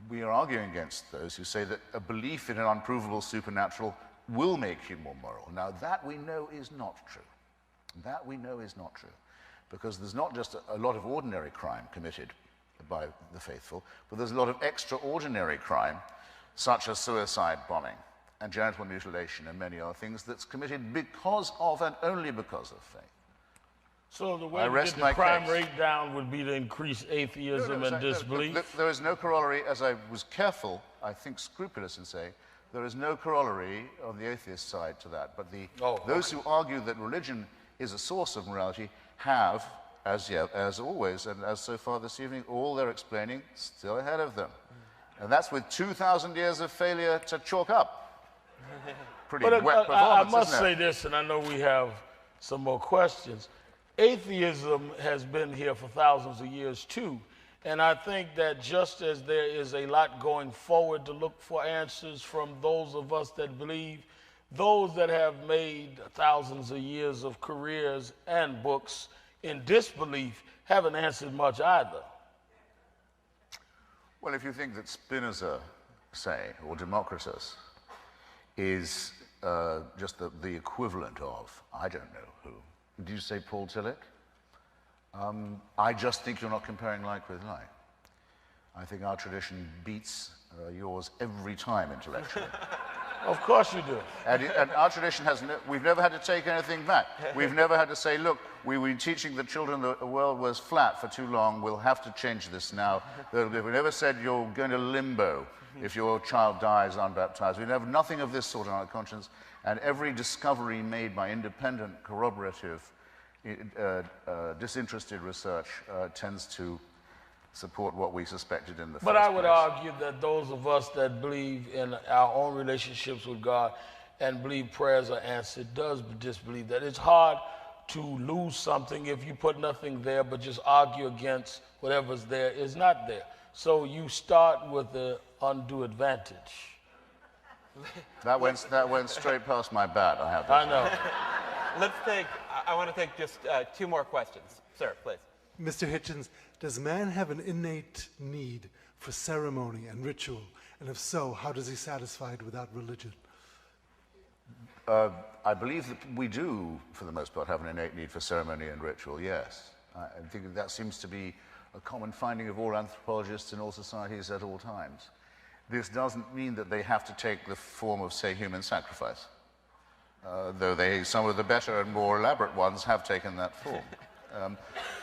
We are arguing against those who say that a belief in an unprovable supernatural will make you more moral. Now, that we know is not true. That we know is not true. Because there's not just a lot of ordinary crime committed by the faithful, but there's a lot of extraordinary crime, such as suicide bombing and genital mutilation and many other things, that's committed because of and only because of faith. So the way to get the crime rate down would be to increase atheism and disbelief? There is no corollary, as I was careful, I think scrupulous in saying, there is no corollary on the atheist side to that. But those who argue that religion is a source of morality have, as always, and as so far this evening, all they're explaining still ahead of them. And that's with 2,000 years of failure to chalk up. Pretty wet performance, I must isn't it? say this, and I know we have some more questions. Atheism has been here for thousands of years too, and I think that just as there is a lot going forward to look for answers from those of us that believe, those that have made thousands of years of careers and books in disbelief haven't answered much either. Well, if you think that Spinoza, say, or Democritus is just the equivalent of, I don't know who. Did you say Paul Tillich? I just think you're not comparing like with like. I think our tradition beats yours every time intellectually. Of course you do. And our tradition has, we've never had to take anything back. We've never had to say, look, we've been teaching the children the world was flat for too long, we'll have to change this now. We never said you're going to limbo if your child dies unbaptized. We have nothing of this sort on our conscience, and every discovery made by independent, corroborative, disinterested research tends to support what we suspected in the first place. But I would argue that those of us that believe in our own relationships with God and believe prayers are answered does disbelieve that. It's hard to lose something if you put nothing there but just argue against whatever's there is not there. So you start with the undue advantage. That went straight past my bat, I have to say. I know. I want to take just 2 more questions. Sir, please. Mr. Hitchens, does man have an innate need for ceremony and ritual? And if so, how does he satisfy it without religion? I believe that we do, for the most part, have an innate need for ceremony and ritual, yes. I think that seems to be a common finding of all anthropologists in all societies at all times. This doesn't mean that they have to take the form of, say, human sacrifice, though some of the better and more elaborate ones have taken that form.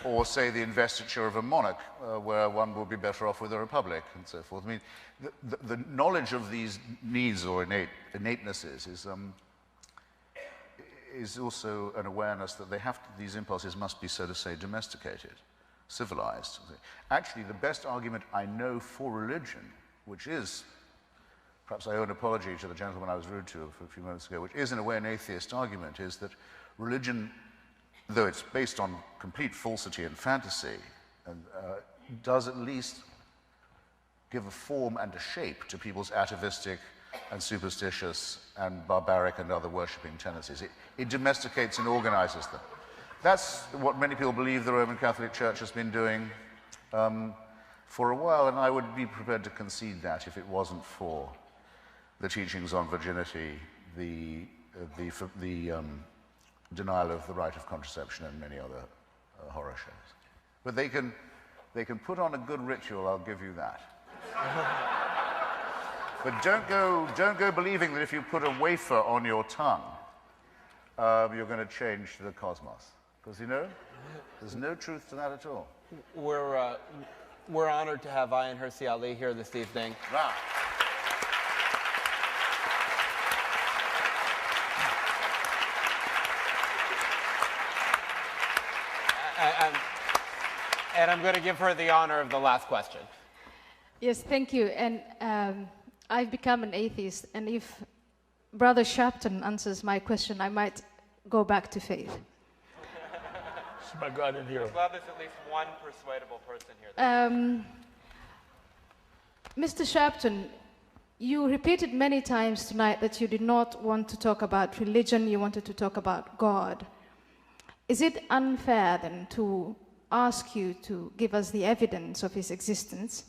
Or, say, the investiture of a monarch, where one would be better off with a republic, and so forth. I mean, the knowledge of these needs or innatenesses is also an awareness that these impulses must be, so to say, domesticated, civilized. Actually, the best argument I know for religion, which is, perhaps I owe an apology to the gentleman I was rude to a few moments ago, which is in a way an atheist argument, is that religion, though it's based on complete falsity and fantasy, does at least give a form and a shape to people's atavistic and superstitious and barbaric and other worshipping tendencies. It domesticates and organizes them. That's what many people believe the Roman Catholic Church has been doing for a while, and I would be prepared to concede that if it wasn't for the teachings on virginity, the denial of the right of contraception, and many other horror shows. But they can put on a good ritual, I'll give you that. But don't go believing that if you put a wafer on your tongue, you're going to change the cosmos. Because, there's no truth to that at all. We're honored to have Ayan Hirsi Ali here this evening. Wow. And I'm going to give her the honor of the last question. Yes, thank you. And I've become an atheist, and if Brother Sharpton answers my question, I might go back to faith. My God in here. I'm glad there's at least one persuadable person here. Mr. Sharpton, you repeated many times tonight that you did not want to talk about religion, you wanted to talk about God. Is it unfair then to ask you to give us the evidence of his existence?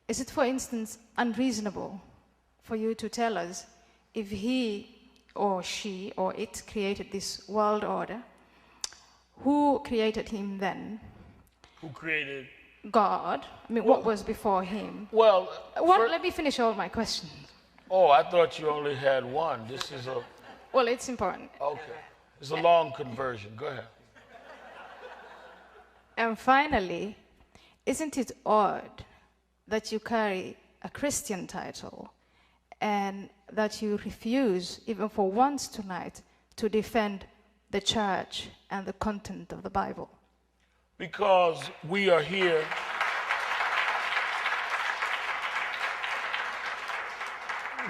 Is it, for instance, unreasonable for you to tell us if he or she or it created this world order? Who created him then? Who created? God. I mean, what was before him? Well, let me finish all my questions. Oh, I thought you only had one. This is a... Well, it's important. Okay. It's a long conversion. Go ahead. And finally, isn't it odd that you carry a Christian title and that you refuse, even for once tonight, to defend the church and the content of the Bible? Because we are here.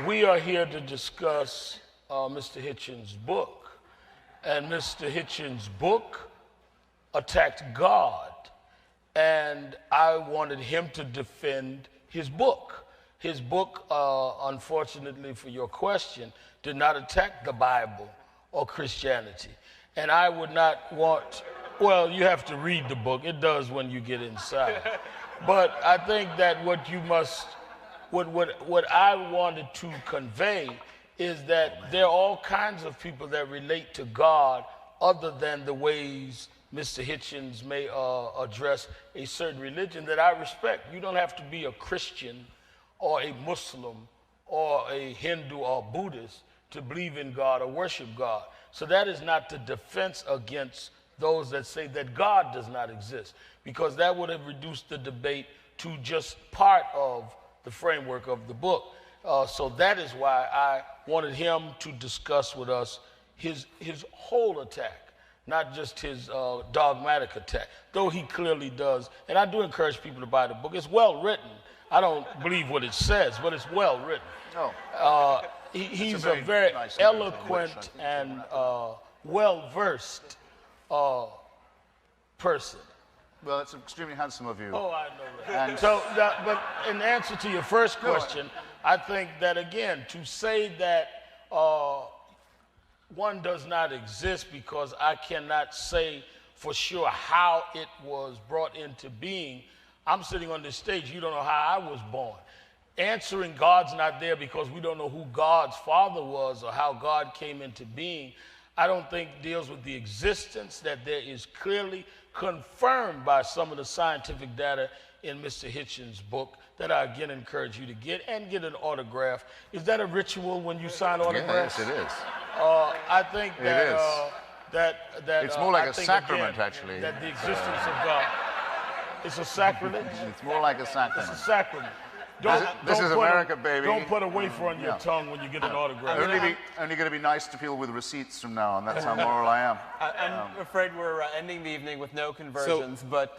We are here to discuss Mr. Hitchens' book. And Mr. Hitchens' book attacked God. And I wanted him to defend his book. His book, unfortunately for your question, did not attack the Bible or Christianity. And I would not want, well, you have to read the book. It does when you get inside. But I think that what you must, what I wanted to convey is that there are all kinds of people that relate to God other than the ways Mr. Hitchens may address a certain religion that I respect. You don't have to be a Christian or a Muslim or a Hindu or Buddhist to believe in God or worship God. So that is not the defense against those that say that God does not exist, because that would have reduced the debate to just part of the framework of the book. So that is why I wanted him to discuss with us his whole attack, not just his dogmatic attack, though he clearly does. And I do encourage people to buy the book. It's well written. I don't believe what it says, but it's well written. He's a very nice eloquent and well-versed person. Well, it's extremely handsome of you. Oh, I know that. And so, but in answer to your first question, I think that, again, to say that one does not exist because I cannot say for sure how it was brought into being. I'm sitting on this stage, you don't know how I was born. Answering God's not there because we don't know who God's father was or how God came into being, I don't think deals with the existence that there is clearly confirmed by some of the scientific data in Mr. Hitchens' book that I again encourage you to get and get an autograph. Is that a ritual when you sign autographs? Yes, it is. I think that it's more like a sacrament, actually. That the existence of God. It's a sacrament. It's more like a sacrament. It's a sacrament. This is America, baby. Don't put a wafer on your tongue when you get an autograph. Only going to be nice to people with receipts from now on. That's how moral I am. I'm afraid we're ending the evening with no conversions, but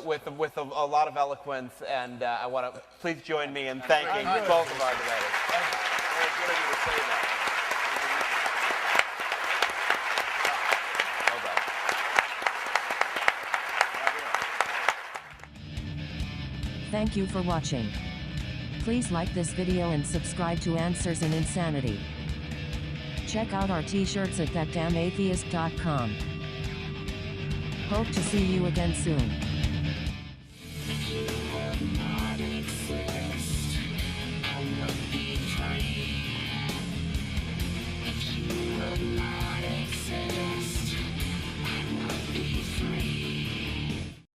with a lot of eloquence. And I want to please join me in thanking both of our debaters. Very good of you to say that. Thank you for watching. Please like this video and subscribe to Answers in Insanity. Check out our t-shirts at thatdamnatheist.com. Hope to see you again soon.